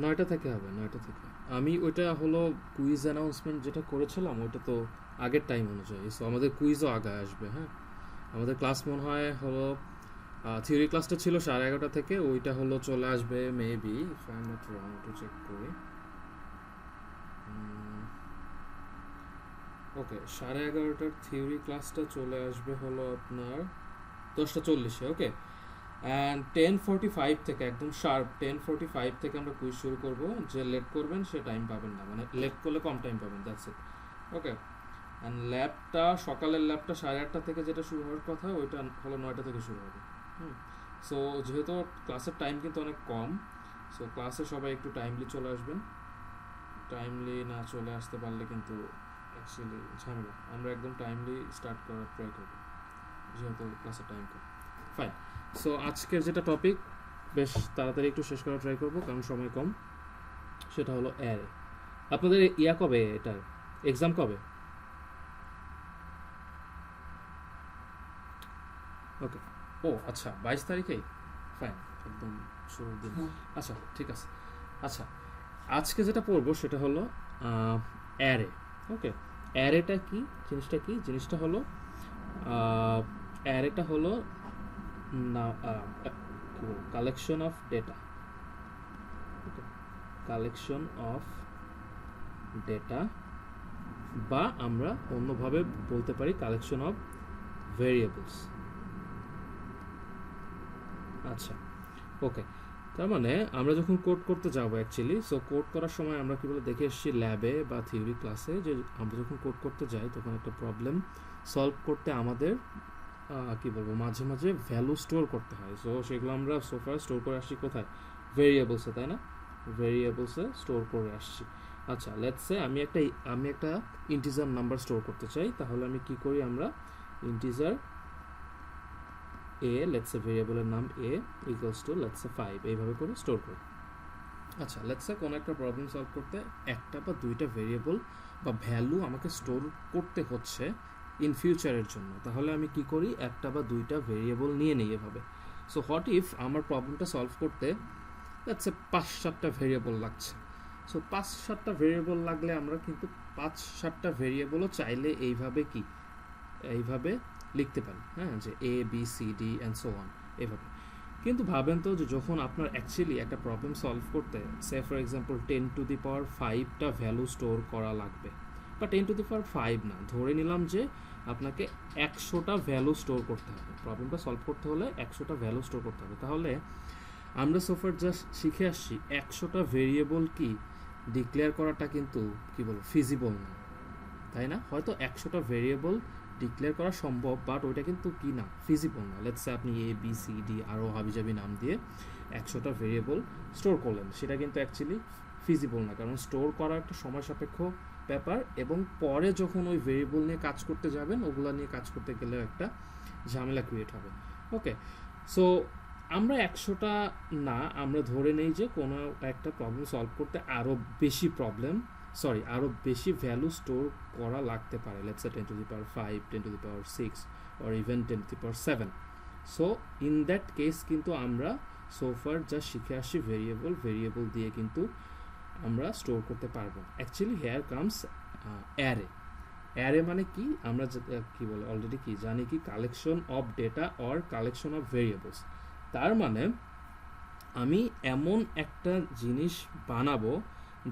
9টা থেকে হবে, 9টা থেকে। আমি ওইটা হলো কুইজ অ্যানাউন্সমেন্ট যেটা করেছিলাম ওইটা তো আগের টাইম অনুযায়ী, সো আমাদের কুইজও আগে আসবে। হ্যাঁ, আমাদের ক্লাস মনে হয় হলো থিওরি ক্লাসটা ছিল 11:30 থেকে, ওইটা হলো চলে আসবে maybe, if I am not wrong, একটু চেক করি। ওকে, 11:30টার থিওরি ক্লাসটা চলে আসবে হলো আপনার 10টা 40-এ। ওকে, অ্যান্ড 10:45 থেকে একদম শার্প 10:45 থেকে আমরা কুইজ শুরু করব। যে লেট করবেন সে টাইম পাবেন না, মানে লেট করলে কম টাইম পাবেন, দ্যাটস ইট। ওকে, অ্যান্ড ল্যাবটা সকালের ল্যাবটা 8:30 থেকে যেটা শুরু হওয়ার কথা ওইটা হলো 9টা থেকে শুরু হবে। সো যেহেতু ক্লাসের টাইম কিন্তু অনেক কম, সো ক্লাসে সবাই একটু টাইমলি চলে আসবেন। টাইমলি না চলে আসতে পারলে কিন্তু অ্যাকচুয়ালি ঝামেলা। আমরা একদম টাইমলি স্টার্ট করার ট্রাই করব যেহেতু ক্লাসের টাইম কম। ফাইন। সো আজকের যেটা টপিক বেশ তাড়াতাড়ি একটু শেষ করার ট্রাই করবো কারণ সময় কম। সেটা হলো অ্যারে। আপনাদের ইয়া কবে, এটার এক্সাম কবে? ওকে, ও আচ্ছা 22 তারিখেই। ফাইন, একদম শুরুর দিন। আচ্ছা ঠিক আছে। আচ্ছা, আজকে যেটা পড়বো সেটা হলো অ্যারে। ওকে, অ্যারেটা কি জিনিসটা, কি জিনিসটা হলো অ্যারেটা হলো না collection of data. Okay, collection of data, বা আমরা অন্যভাবে বলতে পারি কালেকশন অফ ভেরিয়েবলস। আচ্ছা, ওকে, তার মানে আমরা যখন কোড করতে যাবো অ্যাকচুয়ালি, সো কোড করার সময় আমরা কি বলে দেখে এসেছি ল্যাবে বা থিওরি ক্লাসে, যে আমরা যখন কোড করতে যাই তখন একটা প্রবলেম সলভ করতে আমাদের কি বলবো মাঝে মাঝে ভ্যালু স্টোর করতে হয়। সো সেগুলো আমরা সোফার স্টোর করে আসছি কোথায়? ভেরিয়েবলসে, তাই না? ভেরিয়েবলসে স্টোর করে আসছি। আচ্ছা, লেটস সে আমি একটা ইন্টিজার নাম্বার স্টোর করতে চাই, তাহলে আমি কি করি? আমরা ইন্টিজার এ, লেটস সে ভেরিয়েবলের নাম এ ইকুয়ালস টু লেটস সে 5, এইভাবে করে স্টোর করি। আচ্ছা, লেটস সে কোনো একটা প্রবলেম সলভ করতে একটা বা দুইটা ভেরিয়েবল বা ভ্যালু আমাকে স্টোর করতে হচ্ছে ইন ফিউচারের জন্য, তাহলে আমি কি করি? একটা বা দুইটা ভেরিয়েবল নিয়ে নিই এভাবে। সো হোয়াট ইফ আমার প্রবলেমটা সলভ করতে লেটস সে 5-7টা ভেরিয়েবল লাগছে। সো 5-7টা ভেরিয়েবল লাগলে আমরা কিন্তু 5-7টা ভেরিয়েবলও চাইলে এইভাবে লিখতে পারি। হ্যাঁ, যে A B C D and so on, এভাবে। কিন্তু ভাবেন তো যে যখন আপনার অ্যাকচুয়ালি একটা প্রবলেম সলভ করতে সে ফর এক্সাম্পল 10⁵ ভ্যালু স্টোর করা লাগবে, বা 10⁵ না, ধরে নিলাম যে আপনাকে 100টা ভ্যালু স্টোর করতে হবে। প্রবলেমটা সলভ করতে হলে 100টা ভ্যালু স্টোর করতে হবে। তাহলে আমরা সোফার জাস্ট শিখে আসছি 100টা ভেরিয়েবল কি ডিক্লেয়ার করাটা কিন্তু কি বলবো ফিজিবল না, তাই না? হয়তো 100টা ভেরিয়েবল ডিক্লেয়ার করা সম্ভব, বাট ওইটা কিন্তু কি না, ফিজিবল না। লেটস সে আপনি এ বি সি ডি আরও হাবিজাবি নাম দিয়ে 100টা ভেরিয়েবল স্টোর করলেন, সেটা কিন্তু অ্যাকচুয়ালি ফিজিবল না, কারণ স্টোর করা একটা সময় সাপেক্ষ ব্যাপার, এবং পরে যখন ওই ভেরিয়েবল নিয়ে কাজ করতে যাবেন ওগুলা নিয়ে কাজ করতে গেলেও একটা ঝামেলা ক্রিয়েট হবে। ওকে, সো আমরা 100টা না, আমরা ধরে নেই যে কোনো একটা প্রবলেম সলভ করতে আরও বেশি ভ্যালু স্টোর করা লাগতে পারে। Let's say 10⁵, 10⁶, or even 10⁷। So in that case কিন্তু আমরা সোফার যা শিখে আসছি ভেরিয়েবল দিয়ে কিন্তু আমরা স্টোর করতে পারবো। Actually hair comes array. Array মানে কি? আমরা কি বলে অলরেডি কি জানি, কি collection of data or collection of variables. তার মানে আমি এমন একটা জিনিস বানাবো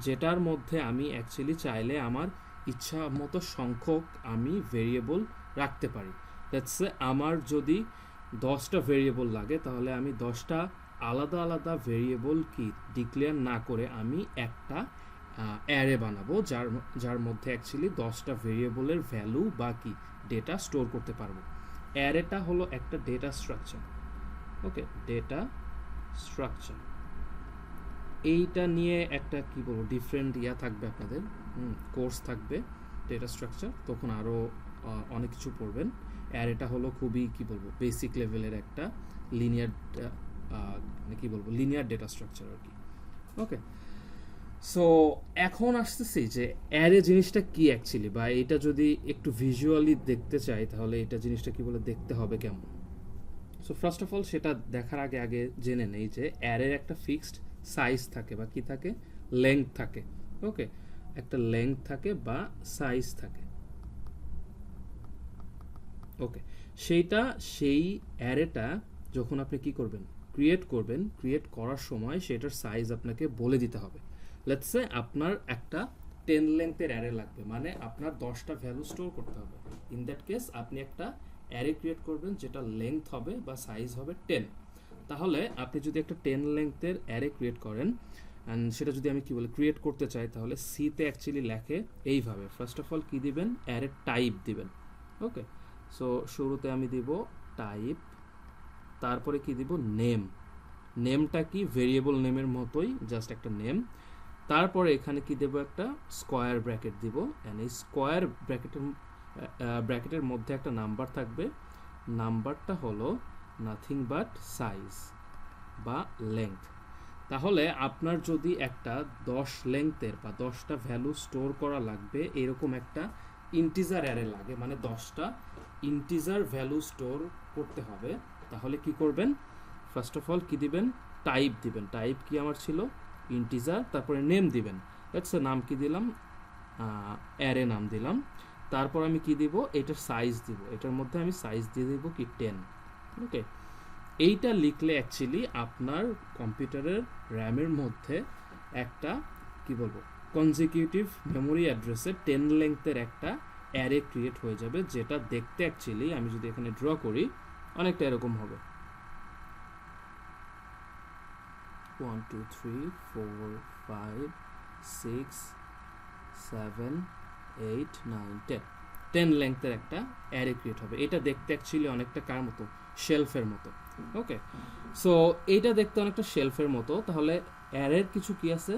যেটার মধ্যে আমি অ্যাকচুয়ালি চাইলে আমার ইচ্ছা মতো সংখ্যক আমি ভেরিয়েবল রাখতে পারি। দ্যাটস আমার যদি 10টা ভেরিয়েবল লাগে তাহলে আমি 10টা আলাদা আলাদা ভেরিয়েবল কি ডিক্লেয়ার না করে আমি একটা অ্যারে বানাবো যার মধ্যে অ্যাকচুয়ালি 10টা ভেরিয়েবলের ভ্যালু বা কি ডেটা স্টোর করতে পারবো। অ্যারেটা হলো একটা ডেটা স্ট্রাকচার। ওকে, ডেটা স্ট্রাকচার, এইটা নিয়ে একটা কি বলবো ডিফারেন্ট থাকবে আপনাদের, কোর্স থাকবে ডেটা স্ট্রাকচার, তখন আরও অনেক কিছু পড়বেন। অ্যারেটা হলো খুবই কি বলবো বেসিক লেভেলের একটা লিনিয়ার লিনিয়ার ডেটা স্ট্রাকচার আর কি। ওকে, সো এখন আসতেছি যে অ্যারে জিনিসটা কি অ্যাকচুয়ালি, বা এটা যদি একটু ভিজুয়ালি দেখতে চাই তাহলে এটা জিনিসটা কি বলে দেখতে হবে কেমন। সো ফার্স্ট অফ অল সেটা দেখার আগে আগে জেনে নেই যে অ্যারের একটা ফিক্সড সাইজ থাকে বা কি থাকে, লেংথ থাকে। ওকে, একটা লেংথ থাকে বা সাইজ থাকে। ওকে, সেইটা সেই অ্যারেটা যখন আপনি কি করবেন, ক্রিয়েট করবেন, ক্রিয়েট করার সময় সেটার সাইজ আপনাকে বলে দিতে হবে। লেটস সে আপনার একটা 10 লেন্থের অ্যারে লাগবে, মানে আপনার 10টা ভ্যালু স্টোর করতে হবে। ইন দ্যাট কেস আপনি একটা অ্যারে ক্রিয়েট করবেন যেটা লেন্থ হবে বা সাইজ হবে 10। তাহলে আপনি যদি একটা 10 লেন্থের অ্যারে ক্রিয়েট করেন, অ্যান্ড সেটা যদি আমি কি বলে ক্রিয়েট করতে চাই, তাহলে সিতে অ্যাকচুয়ালি লেখে এইভাবে। ফার্স্ট অফ অল কি দিবেন, অ্যারে টাইপ দিবেন। ওকে, সো শুরুতে আমি দিব টাইপ, তারপরে কি দিব, নেম। নেমটা কি ভেরিয়েবল নেমের মতোই, জাস্ট একটা নেম। তারপরে এখানে কি দেব, একটা স্কোয়ার ব্র্যাকেট দিব, এন্ড এই স্কোয়ার ব্র্যাকেটের মধ্যে একটা নাম্বার থাকবে। নাম্বারটা হলো নাথিং বাট সাইজ বা লেংথ। তাহলে আপনার যদি একটা 10 লেংথের বা 10টা ভ্যালু স্টোর করা লাগবে, এরকম একটা ইন্টিজার অ্যারে লাগে, মানে 10টা ইন্টিজার ভ্যালু স্টোর করতে হবে, তাহলে কি করবেন, ফার্স্ট অফ অল কি দিবেন, টাইপ দিবেন। টাইপ কি আমার ছিল, ইন্টিজার, তারপরে নেম দিবেন। লেটস সে নাম কি দিলাম, অ্যারে নাম দিলাম। তারপর আমি কি দিব, এটার সাইজ দিব, এটার মধ্যে আমি সাইজ দিয়ে দিব কি 10। ওকে, এইটা লিখলে অ্যাকচুয়ালি আপনার কম্পিউটারের র্যামের মধ্যে একটা কি বলবো কনজিকিউটিভ মেমোরি অ্যাড্রেসে 10 লেংথের একটা অ্যারে ক্রিয়েট হয়ে যাবে, যেটা দেখতে অ্যাকচুয়ালি আমি যদি এখানে ড্র করি অনেকটা এরকম হবে। 1 2 3 4 5 6 7 8 9 10 10 লেংথের একটা অ্যারে ক্রিয়েট হবে। এটা দেখতে অ্যাকচুয়ালি অনেকটা কার মতো, শেলফের মতো। ওকে, সো এইটা দেখতে অনেকটা শেলফের মতো। তাহলে অ্যারের কিছু কি আছে,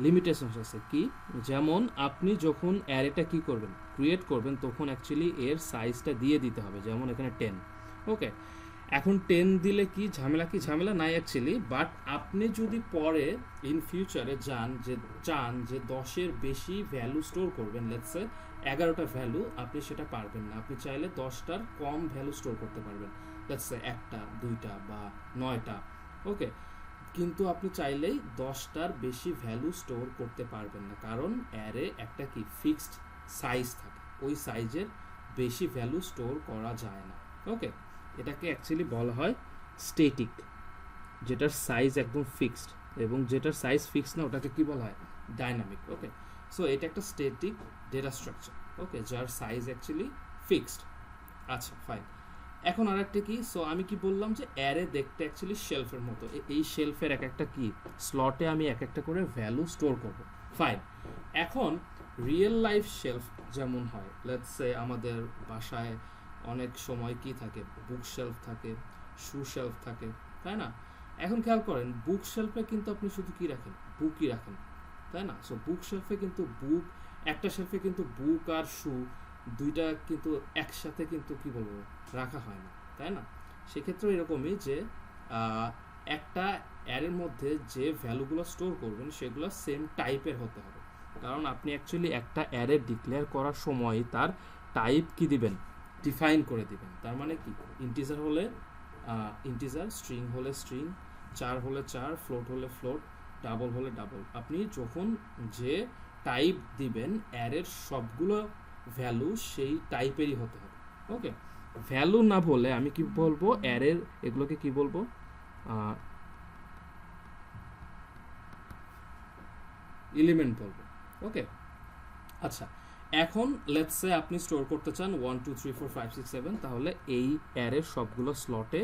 লিমিটেশনস আছে কি, যেমন আপনি যখন অ্যারেটা কি করবেন, ক্রিয়েট করবেন, তখন অ্যাকচুয়ালি এর সাইজটা দিয়ে দিতে হবে, যেমন এখানে 10। ওকে, এখন 10 দিলে কি ঝামেলা, কি ঝামেলা নাই অ্যাকচুয়ালি, বাট আপনি যদি পরে ইন ফিউচারে চান যে 10-এর বেশি ভ্যালু স্টোর করবেন, লেটস সে 11টা ভ্যালু, আপনি সেটা পারবেন না। আপনি চাইলে 10টার কম ভ্যালু স্টোর করতে পারবেন, লেটস সে 1টা 2টা বা 9টা। ওকে, কিন্তু আপনি চাইলেই 10টার বেশি ভ্যালু স্টোর করতে পারবেন না, কারণ অ্যারে একটা কি ফিক্সড সাইজ থাকে, ওই সাইজের বেশি ভ্যালু স্টোর করা যায় না। ওকে, এটাকে অ্যাকচুয়ালি বলা হয় স্ট্যাটিক, যেটার সাইজ একদম ফিক্সড, এবং যেটার সাইজ ফিক্সড না ওটাকে কি বলা হয়, ডাইনামিক। ওকে, সো এটা একটা স্ট্যাটিক ডেটা স্ট্রাকচার, ওকে, যার সাইজ অ্যাকচুয়ালি ফিক্সড। আচ্ছা ফাইন, এখন আর একটা কি, সো আমি কি বললাম যে অ্যারে দেখতে অ্যাকচুয়ালি শেলফের মতো, এই শেলফের এক একটা কি স্লটে আমি এক একটা করে ভ্যালু স্টোর করব। ফাইন, এখন রিয়েল লাইফ শেলফ যেমন হয়, লেটস সে আমাদের বাসায় অনেক সময় কি থাকে, বুক শেলফ থাকে, শু শেলফ থাকে, তাই না? এখন খেয়াল করেন, বুক শেলফে কিন্তু আপনি শুধু কি রাখেন, বুকই রাখেন, তাই না? সো বুক শেলফে কিন্তু বুক, একটা শেলফে কিন্তু বুক আর শু দুইটা কিন্তু একসাথে কিন্তু কি বলবো রাখা হয় না, তাই না? সেক্ষেত্রে এরকমই যে একটা অ্যারের মধ্যে যে ভ্যালুগুলো স্টোর করবেন সেগুলো সেম টাইপের হতে হবে, কারণ আপনি অ্যাকচুয়ালি একটা অ্যারে ডিক্লেয়ার করার সময় তার টাইপ কি দিবেন, ডিফাইন করে দিবেন। তার মানে কি, ইন্টিজার হলে ইন্টিজার, স্ট্রিং হলে স্ট্রিং, চার হলে চার, ফ্লোট হলে ফ্লোট, ডাবল হলে ডাবল। আপনি যখন যে টাইপ দিবেন অ্যারের সবগুলো ভ্যালু সেই টাইপেরই হতে হবে। ওকে, ভ্যালু না বলে আমি কি বলবো, অ্যারের এগুলোকে কি বলবো, এলিমেন্ট বলবো। ওকে, আচ্ছা, এখন লেটস সে আপনি স্টোর করতে চান 1 2 3 4 5 6 7, তাহলে এই অ্যারের সবগুলো স্লটে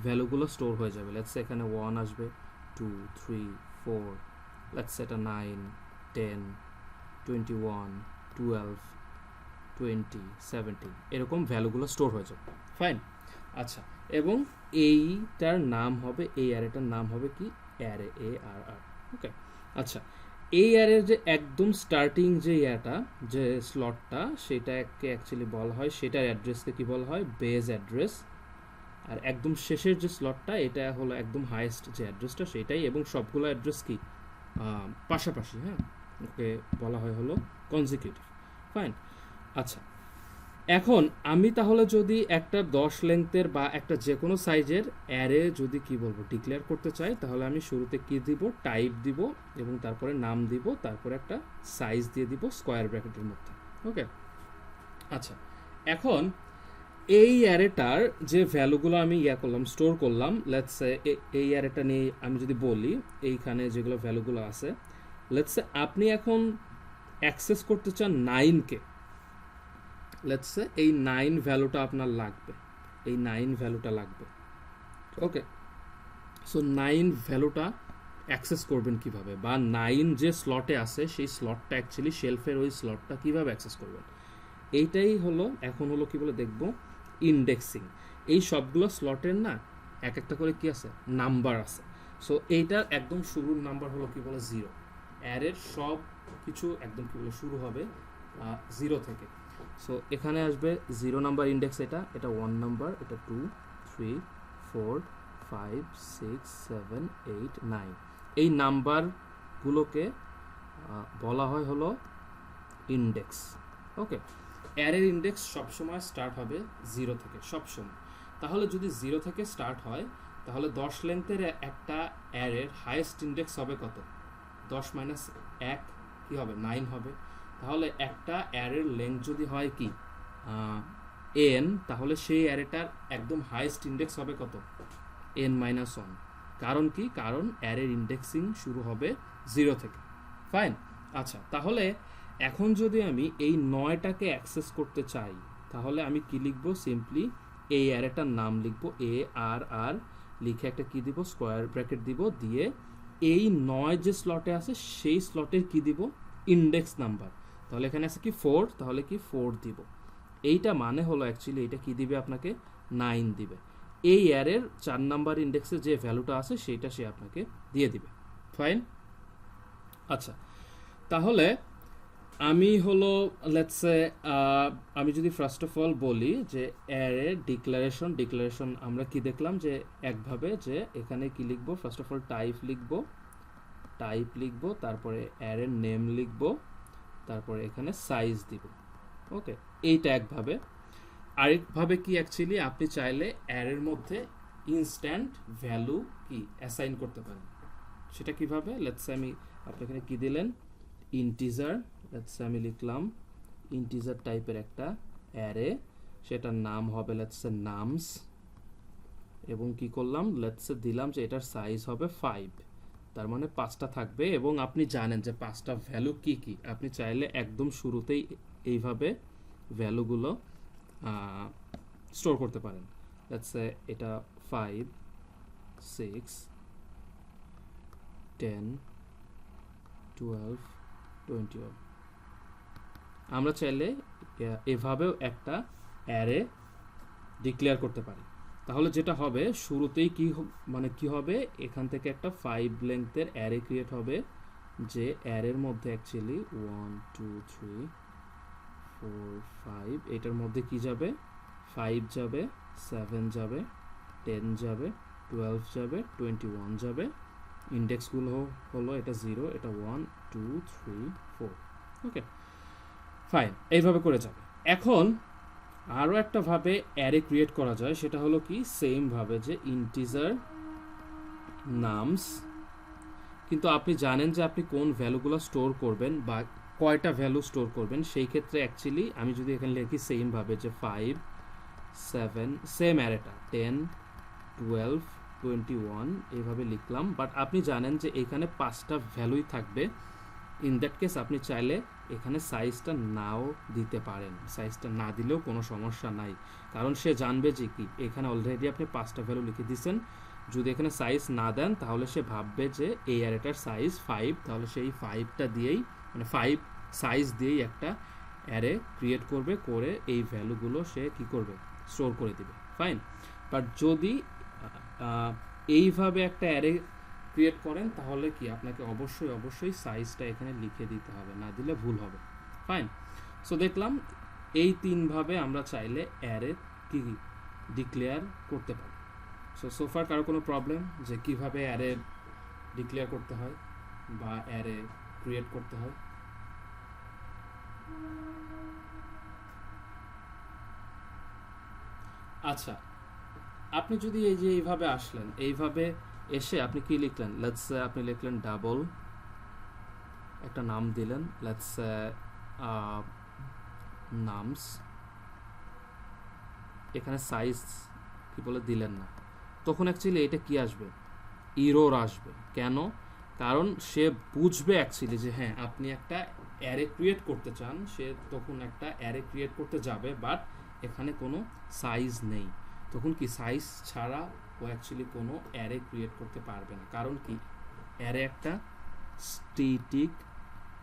ভ্যালুগুলো স্টোর হয়ে যাবে। লেটস সে এখানে 1 আসবে, 2 3 4, লেটস সে এটা 9 10 21 12 20 17, এরকম ভ্যালুগুলো স্টোর হয়ে যাবে। ফাইন, আচ্ছা, এবং এইটার নাম হবে, এই অ্যারেটার নাম হবে কি, অ্যারে, ARR। ওকে, আচ্ছা, এই অ্যারের যে একদম স্টার্টিং যে ইয়াটা, যে স্লটটা, সেটাকে অ্যাকচুয়ালি বলা হয়, সেটার অ্যাড্রেসকে কি বলা হয়, বেজ অ্যাড্রেস। আর একদম শেষের যে স্লটটা, এটা হলো একদম হাইয়েস্ট যে অ্যাড্রেসটা, সেটাই, এবং সবগুলো অ্যাড্রেস কি পাশাপাশি। হ্যাঁ, ওকে বলা হয় হলো কনজিকিউটিভ। ফাইন। আচ্ছা, এখন আমি তাহলে যদি একটা 10 লেন্থের বা একটা যে কোনো সাইজের অ্যারে যদি কি বলবো ডিক্লেয়ার করতে চাই, তাহলে আমি শুরুতে কি দিব, টাইপ দিব এবং তারপরে নাম দিব, তারপরে একটা সাইজ দিয়ে দিব স্কোয়ার ব্র্যাকেটের মধ্যে। ওকে, আচ্ছা, এখন এই অ্যারেটার যে ভ্যালুগুলো আমি করলাম, স্টোর করলাম, লেটস এই অ্যারেটা নিয়ে আমি যদি বলি এইখানে যেগুলো ভ্যালুগুলো আছে, লেটস আপনি এখন অ্যাক্সেস করতে চান 9কে, লেটস এই 9 ভ্যালুটা আপনার লাগবে, এই 9 ভ্যালুটা লাগবে। ওকে, সো 9 ভ্যালুটা অ্যাক্সেস করবেন কিভাবে, বা 9 যে স্লটে আছে সেই স্লটটা অ্যাকচুয়ালি শেলফের ওই স্লটটা কিভাবে অ্যাক্সেস করবেন, এইটাই হলো এখন হলো কি বলে দেখব ইন্ডেক্সিং। এই সবগুলো স্লটের না এক একটা করে কি আছে, নাম্বার আছে। সো এইটার একদম শুরুর নাম্বার হলো কি বলে 0। অ্যারের সব কিছু একদম কি বলে শুরু হবে 0 থেকে। সো এখানে আসবে 0 নাম্বার ইন্ডেক্স, এটা 1 নাম্বার, এটা 2, 3, 4, 5, 6, 7, 8, 9। এই নাম্বারগুলোকে বলা হয় হলো ইন্ডেক্স। ওকে, অ্যারের ইন্ডেক্স সবসময় স্টার্ট হবে 0 থেকে, সবসময়। তাহলে যদি 0 থেকে স্টার্ট হয়, তাহলে 10 লেন্থের একটা অ্যারের হাইয়েস্ট ইন্ডেক্স হবে কত, 10 মাইনাস 1 কি হবে, 9 হবে। তাহলে একটা অ্যারের লেন্থ যদি হয় কি n, তাহলে সেই অ্যারেটার একদম হাইয়েস্ট ইন্ডেক্স হবে কত, n মাইনাস 1। কারণ কি, কারণ অ্যারের ইন্ডেক্সিং শুরু হবে 0 থেকে। ফাইন। আচ্ছা, তাহলে এখন যদি আমি এই 9টাকে অ্যাক্সেস করতে চাই, তাহলে আমি কি লিখব, সিম্পলি এই অ্যারেটার নাম লিখব, এ আর আর লিখে একটা কি দিব, স্কোয়ার ব্র্যাকেট দিব, দিয়ে এই 9 যে স্লটে আছে সেই স্লটের কি দিব, ইন্ডেক্স নাম্বার। তাহলে এখানে আছে কি 4, তাহলে কি 4 দিব। এইটা মানে হলো অ্যাকচুয়ালি এটা কি দিবে আপনাকে, 9 দিবে। এই অ্যারের 4 নাম্বার ইন্ডেক্সে যে ভ্যালুটা আছে সেইটা সে আপনাকে দিয়ে দিবে। ফাইন। আচ্ছা, তাহলে আমি হলো লেটসে আমি যদি ফার্স্ট অফ অল বলি যে অ্যারে ডিক্লারেশন আমরা কি দেখলাম যে একভাবে, যে এখানে কি লিখবো, ফার্স্ট অফ অল টাইপ লিখবো, তারপরে অ্যারের নেম লিখবো, তারপরে এখানে সাইজ দিব। ওকে, এইটা একভাবে। আরেকভাবে কি অ্যাকচুয়ালি আপনি চাইলে অ্যারের মধ্যে ইনস্ট্যান্ট ভ্যালু কি অ্যাসাইন করতে পারেন। সেটা কিভাবে, লেটসে আমি আপনি এখানে কি দিলেন, ইন্টিজার, লেটসে আমি লিখলাম ইন্টিজার টাইপের একটা অ্যারে, সেটার নাম হবে লেটসে নামস, এবং কি করলাম, লেটসে দিলাম যে এটার সাইজ হবে 5, তার মানে 5টা থাকবে। এবং আপনি জানেন যে 5টা ভ্যালু কি কি, আপনি চাইলে একদম শুরুতেই এইভাবে ভ্যালুগুলো স্টোর করতে পারেন। লেটসে এটা 5, 6, 10, 12, 21। আমরা চাইলে এভাবেও একটা অ্যারে ডিক্লেয়ার করতে পারি। তাহলে যেটা হবে শুরুতেই কি মানে কি হবে, এখান থেকে একটা 5 লেন্থের অ্যারে ক্রিয়েট হবে, যে অ্যারের মধ্যে অ্যাকচুয়ালি 1, 2, 3, 4, 5, এটার মধ্যে কি যাবে, 5 যাবে, 7 যাবে, 10 যাবে, 12 যাবে, 21 যাবে। ইন্ডেক্সগুলো হলো এটা 0, এটা 1, 2, 3, 4। ওকে, ফাইন, এইভাবে করে যাবে। এখন আরও একটা ভাবে অ্যারে ক্রিয়েট করা যায়, সেটা হলো কি সেম ভাবে যে ইন্টিজার নামস, কিন্তু আপনি জানেন যে আপনি কোন ভ্যালুগুলো স্টোর করবেন বা কয়টা ভ্যালু স্টোর করবেন। সেই ক্ষেত্রে অ্যাকচুয়ালি আমি যদি এখানে লিখি সেম ভাবে যে 5, 7, সেম অ্যারেটা 10, 12, 21 এইভাবে লিখলাম, বাট আপনি জানেন যে এখানে 5টা ভ্যালুই থাকবে। ইন দ্যাট কেস আপনি চাইলে এখানে সাইজটা নাও দিতে পারেন, সাইজটা না দিলেও কোনো সমস্যা নাই, কারণ সে জানবে যে কি এখানে অলরেডি আপনি 5টা ভ্যালু লিখে দিয়েছেন। যদি এখানে সাইজ না দেন তাহলে সে ভাববে যে এই অ্যারেটার সাইজ 5, তাহলে সেই 5টা দিয়েই মানে 5 সাইজ দিয়েই একটা অ্যারে ক্রিয়েট করবে, করে এই ভ্যালুগুলো সে কি করবে, স্টোর করে দিবে। ফাইন। বাট যদি এইভাবে একটা অ্যারে ক্রিয়েট করেন তাহলে কি আপনাকে অবশ্যই সাইজটা এখানে লিখে দিতে হবে, না দিলে ভুল হবে। ফাইন। সো দেখলাম এই 3ভাবে আমরা চাইলে অ্যারে কি ডিক্লেয়ার করতে পারি। সোফার কারো কোনো প্রবলেম যে কিভাবে অ্যারে ডিক্লেয়ার করতে হয় বা অ্যারে ক্রিয়েট করতে হয়? আচ্ছা, আপনি যদি এই যে এইভাবে আসলেন, এইভাবে এসে আপনি কি লিখলেন, লেটস সে আপনি লিখলেন ডাবল, একটা নাম দিলেন, লেটস সে নামস, এখানে সাইজ কি বলে দিলেন না, তখন অ্যাকচুয়ালি এটা কি আসবে, ইরোর আসবে। কেন? কারণ সে বুঝবে অ্যাকচুয়ালি যে হ্যাঁ আপনি একটা অ্যারে ক্রিয়েট করতে চান, সে তখন একটা অ্যারে ক্রিয়েট করতে যাবে, বাট এখানে কোনো সাইজ নেই, তখন কি সাইজ ছাড়া ও অ্যাকচুয়ালি কোনো অ্যারে ক্রিয়েট করতে পারবে না। কারণ কি, অ্যারে একটা স্ট্যাটিক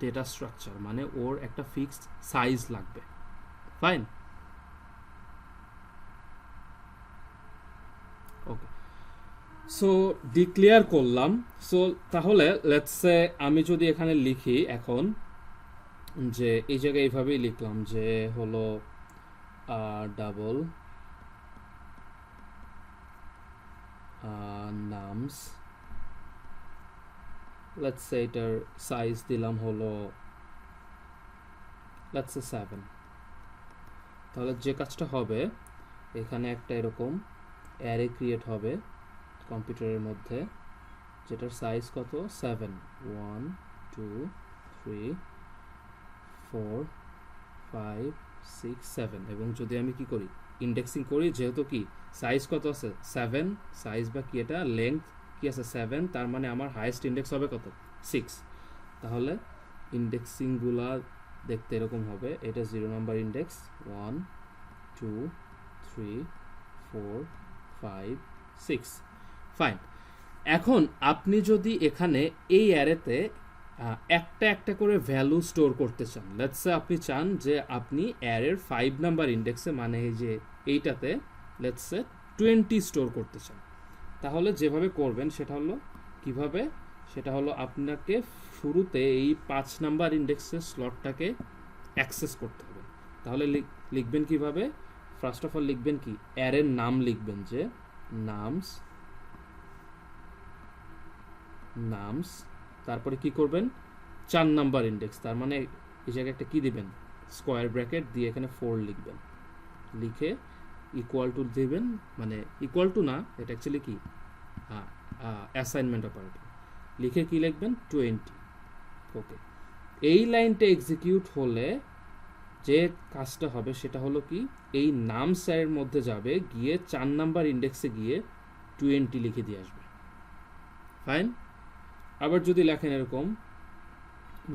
ডেটা স্ট্রাকচার, মানে ওর একটা ফিক্সড সাইজ লাগবে। ফাইন, ওকে। সো ডিক্লেয়ার করলাম। সো তাহলে লেটস সে আমি যদি এখানে লিখি এখন যে এই জায়গায় এইভাবেই লিখলাম যে হলো ডাবল নামস, লেটস সে এটার সাইজ দিলাম হলো লেটস সে 7। তাহলে যে কাজটা হবে, এখানে একটা এরকম অ্যারে ক্রিয়েট হবে কম্পিউটারের মধ্যে, যেটার সাইজ কত 7, 1 2 3 4 5 6 7। এবং যদি আমি কি করি, ইন্ডেক্সিং করি, যেহেতু কি সাইজ কত আছে 7, সাইজ বা কি এটা লেংথ কি আছে 7, তার মানে আমার হাইয়েস্ট ইন্ডেক্স হবে কত 6। তাহলে ইন্ডেক্সিংগুলা দেখতে এরকম হবে, এটা 0 নাম্বার ইন্ডেক্স, 1 2 3 4 5 6। ফাইন। এখন আপনি যদি এখানে এই অ্যারেতে একটা একটা করে ভ্যালু স্টোর করতে চান, লেটস সে আপনি চান যে আপনি অ্যারের 5 নাম্বার ইন্ডেক্সে, মানে এই যে এইটাতে লেটস সে 20 স্টোর করতে চান, তাহলে যেভাবে করবেন সেটা হলো কিভাবে, সেটা হলো আপনাকে শুরুতে এই 5 নাম্বার ইন্ডেক্সের স্লটটাকে অ্যাক্সেস করতে হবে। তাহলে লিখবেন কিভাবে, ফার্স্ট অফ অল লিখবেন কি, অ্যারের নাম লিখবেন যে নামস, নামস, তারপরে কি করবেন 4 নাম্বার ইন্ডেক্স, তার মানে এই জায়গায় একটা কি দিবেন, স্কোয়ার ব্র্যাকেট দিয়ে এখানে 4 লিখবেন, লিখে ইকুয়াল টু দিবেন, মানে ইকুয়াল টু না, এটা অ্যাকচুয়ালি কি অ্যাসাইনমেন্ট অপারেটর, লিখে কি লিখবেন 20। ওকে, এই লাইনটা এক্সিকিউট হলে যে কাজটা হবে সেটা হলো কি, এই নাম স্যারের মধ্যে যাবে, গিয়ে 4 নাম্বার ইন্ডেক্সে গিয়ে 20 লিখে দিয়ে আসবে। ফাইন। আবার যদি লেখেন এরকম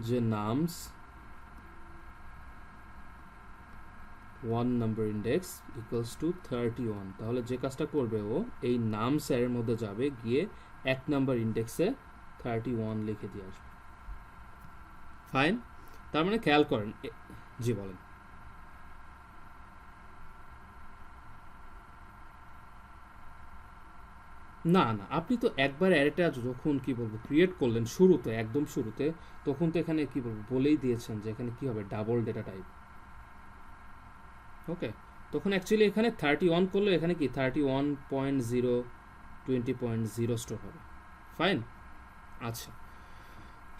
যে nums 1 number index equals to 31, তাহলে যে কাজটা করবে ও এই নাম স্যারের মধ্যে যাবে, গিয়ে 1 নাম্বার ইন্ডেক্সে 31 লিখে দিয়ে আসবে। ফাইন। তার মানে খেয়াল করেন, জি বলেন। না না, আপনি তো একবার অ্যারেটা যখন কি বলবো ক্রিয়েট করলেন শুরুতে, একদম শুরুতে, তখন তো এখানে কি বলবো বলেই দিয়েছেন যে এখানে কি হবে, ডাবল ডেটা টাইপ। ওকে, তখন অ্যাকচুয়ালি এখানে 31 করলে এখানে কি 31.0 20.0 স্টোর হবে। ফাইন। আচ্ছা,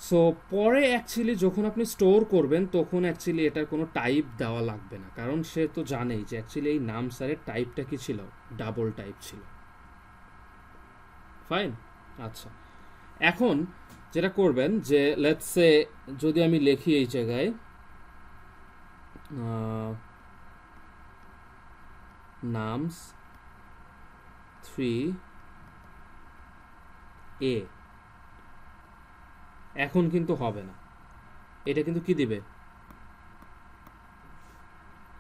সো পরে অ্যাকচুয়ালি যখন আপনি স্টোর করবেন তখন অ্যাকচুয়ালি এটার কোনো টাইপ দেওয়া লাগবে না, কারণ সে তো জানেই যে অ্যাকচুয়ালি এই নাম স্যারের টাইপটা কি ছিল, ডাবল টাইপ ছিল। ফাইন। আচ্ছা, এখন যেটা করবেন যে লেটস সে যদি আমি লিখি এই জায়গায় নামস 3A, এখন কিন্তু হবে না, এটা কিন্তু কি দিবে,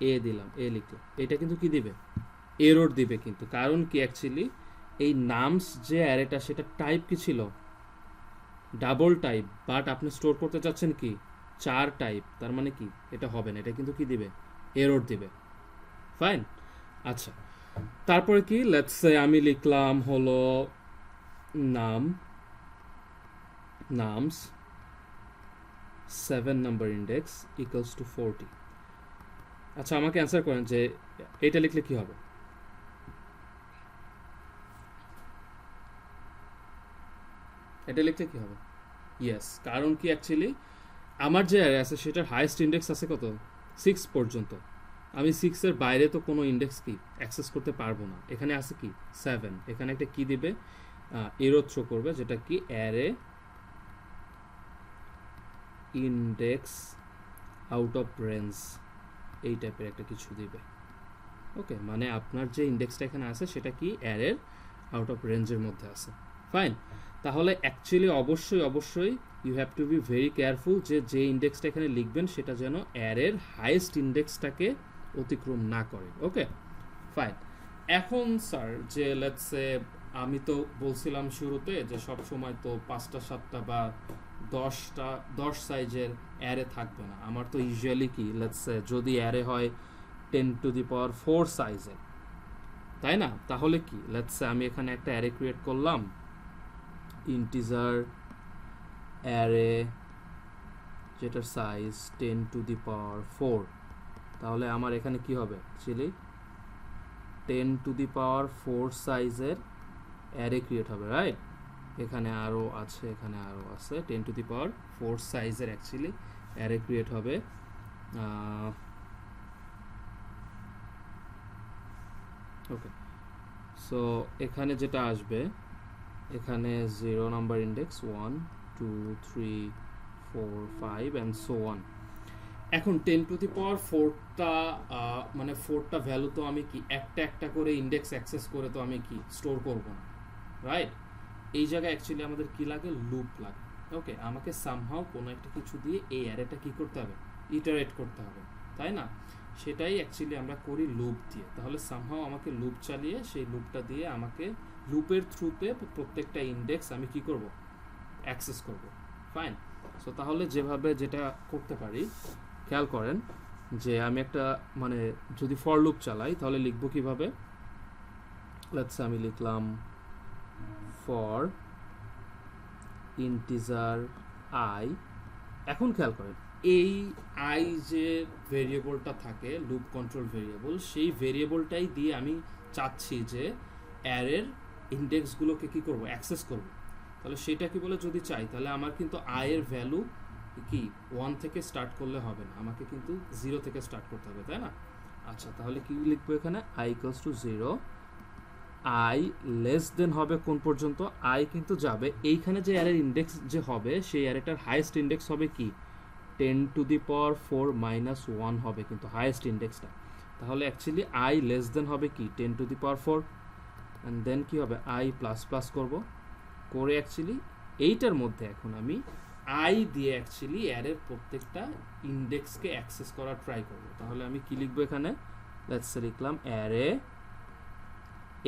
এ দিলাম, এ লিখলাম, এটা কিন্তু কি দিবে, এরর দিবে কিন্তু। কারণ কি, অ্যাকচুয়ালি এই নামস যে অ্যারেটা সেটা টাইপ কি ছিল, ডাবল টাইপ, বাট আপনি স্টোর করতে চাচ্ছেন কি 4 টাইপ, তার মানে কি এটা হবে না, এটা কিন্তু কি দিবে, এরর দিবে। ফাইন। আচ্ছা, তারপরে কি, লেটস সে আমি লিখলাম হলো নাম, nums 7 number index equals to 40। আচ্ছা, আমাকে অ্যান্সার করেন যে এটা লিখলে কি হবে, এটা লিখলে কি হবে। ইয়েস, কারণ কি অ্যাকচুয়ালি আমার যে অ্যারে আছে সেটার হাইয়েস্ট ইন্ডেক্স আছে কত 6 পর্যন্ত, আমি 6 এর বাইরে তো কোনো ইন্ডেক্স কি অ্যাক্সেস করতে পারবো না। এখানে আছে কি 7, এখানে একটা কি দিবে, এরো থ্রো করবে, যেটা কি array index out of range, এই টাইপের একটা কিছু দিবে। ওকে, মানে আপনার যে ইন্ডেক্সটা এখানে আছে সেটা কি অ্যারের আউট অফ রেঞ্জের মধ্যে আছে। ফাইন, তাহলে অ্যাকচুয়ালি অবশ্যই you have to be very careful যে ইন্ডেক্সটা এখানে লিখবেন সেটা যেন অ্যারের হাইয়েস্ট ইন্ডেক্সটাকে অতিক্রম না করে। Okay fine. এখন স্যার যে লেটস সে আমি তো বলছিলাম শুরুতে যে সব সময় তো 5টা 7টা বা 10 সাইজের অ্যারে থাকবে না। আমার তো ইউজুয়ালি কি লেটস সে যদি অ্যারে হয় 10⁴ সাইজের, তাই না? তাহলে কি লেটস সে আমি এখানে একটা অ্যারে ক্রিয়েট করলাম, ইন্টিজার অ্যারে যেটার সাইজ 10⁴। তাহলে আমার এখানে কি হবে, অ্যাকচুয়ালি 10⁴ সাইজের অ্যারে ক্রিয়েট হবে, রাইট? এখানে আরও আছে, এখানে আরও আছে, 10⁴ সাইজের অ্যাকচুয়ালি অ্যারে ক্রিয়েট হবে। ওকে, সো এখানে যেটা আসবে, এখানে 0 number index 1 2 3 4 5 and so on. এখন 10⁴টা মানে 4টা ভ্যালু তো আমি কি একটা একটা করে ইন্ডেক্স অ্যাক্সেস করে তো আমি কি স্টোর করব না, রাইট? এই জায়গায় অ্যাকচুয়ালি আমাদের কি লাগে, লুপ লাগে। ওকে, আমাকে সামহাও কোনো একটা কিছু দিয়ে এই অ্যারেটা কি করতে হবে, ইটারেট করতে হবে, তাই না? সেটাই অ্যাকচুয়ালি আমরা করি লুপ দিয়ে। তাহলে সামহাও আমাকে লুপ চালিয়ে সেই লুপটা দিয়ে আমাকে লুপের থ্রুতে প্রত্যেকটা ইন্ডেক্স আমি কি করব, অ্যাক্সেস করব। ফাইন। সো তাহলে যেভাবে যেটা করতে পারি, খেয়াল করেন যে আমি একটা মানে যদি ফর লুপ চালাই তাহলে লিখবো কিভাবে, লেটস আমি লিখলাম ফর ইন্টিজার আই। এখন খেয়াল করেন এই আই যে ভেরিয়েবলটা থাকে লুপ কন্ট্রোল ভেরিয়েবল, সেই ভেরিয়েবলটাই দিয়ে আমি চাচ্ছি যে অ্যারের ইন্ডেক্সগুলোকে কি করব, অ্যাক্সেস করব। তাহলে সেটা কি বলে যদি চাই, তাহলে আমার কিন্তু আই এর ভ্যালু কি 1 থেকে স্টার্ট করলে হবে না, আমাকে কিন্তু 0 থেকে স্টার্ট করতে হবে, তাই না? আচ্ছা, তাহলে কি লিখবো এখানে, I equals to 0, I less than হবে কোন পর্যন্ত, আই কিন্তু যাবে এইখানে যে অ্যারের ইন্ডেক্স যে হবে সেই অ্যারেটার হাইয়েস্ট ইন্ডেক্স হবে কি 10⁴ - 1 হবে কিন্তু হাইয়েস্ট ইন্ডেক্সটা। তাহলে অ্যাকচুয়ালি আই লেস দেন হবে কি 10⁴, অ্যান্ড দেন কি হবে আই প্লাস প্লাস করবো করে অ্যাকচুয়ালি এইটার মধ্যে এখন আমি আই দিয়ে অ্যাকচুয়ালি অ্যারের প্রত্যেকটা ইন্ডেক্সকে অ্যাক্সেস করার ট্রাই করব। তাহলে আমি কি লিখবো এখানে, লেটস লিখলাম অ্যারে,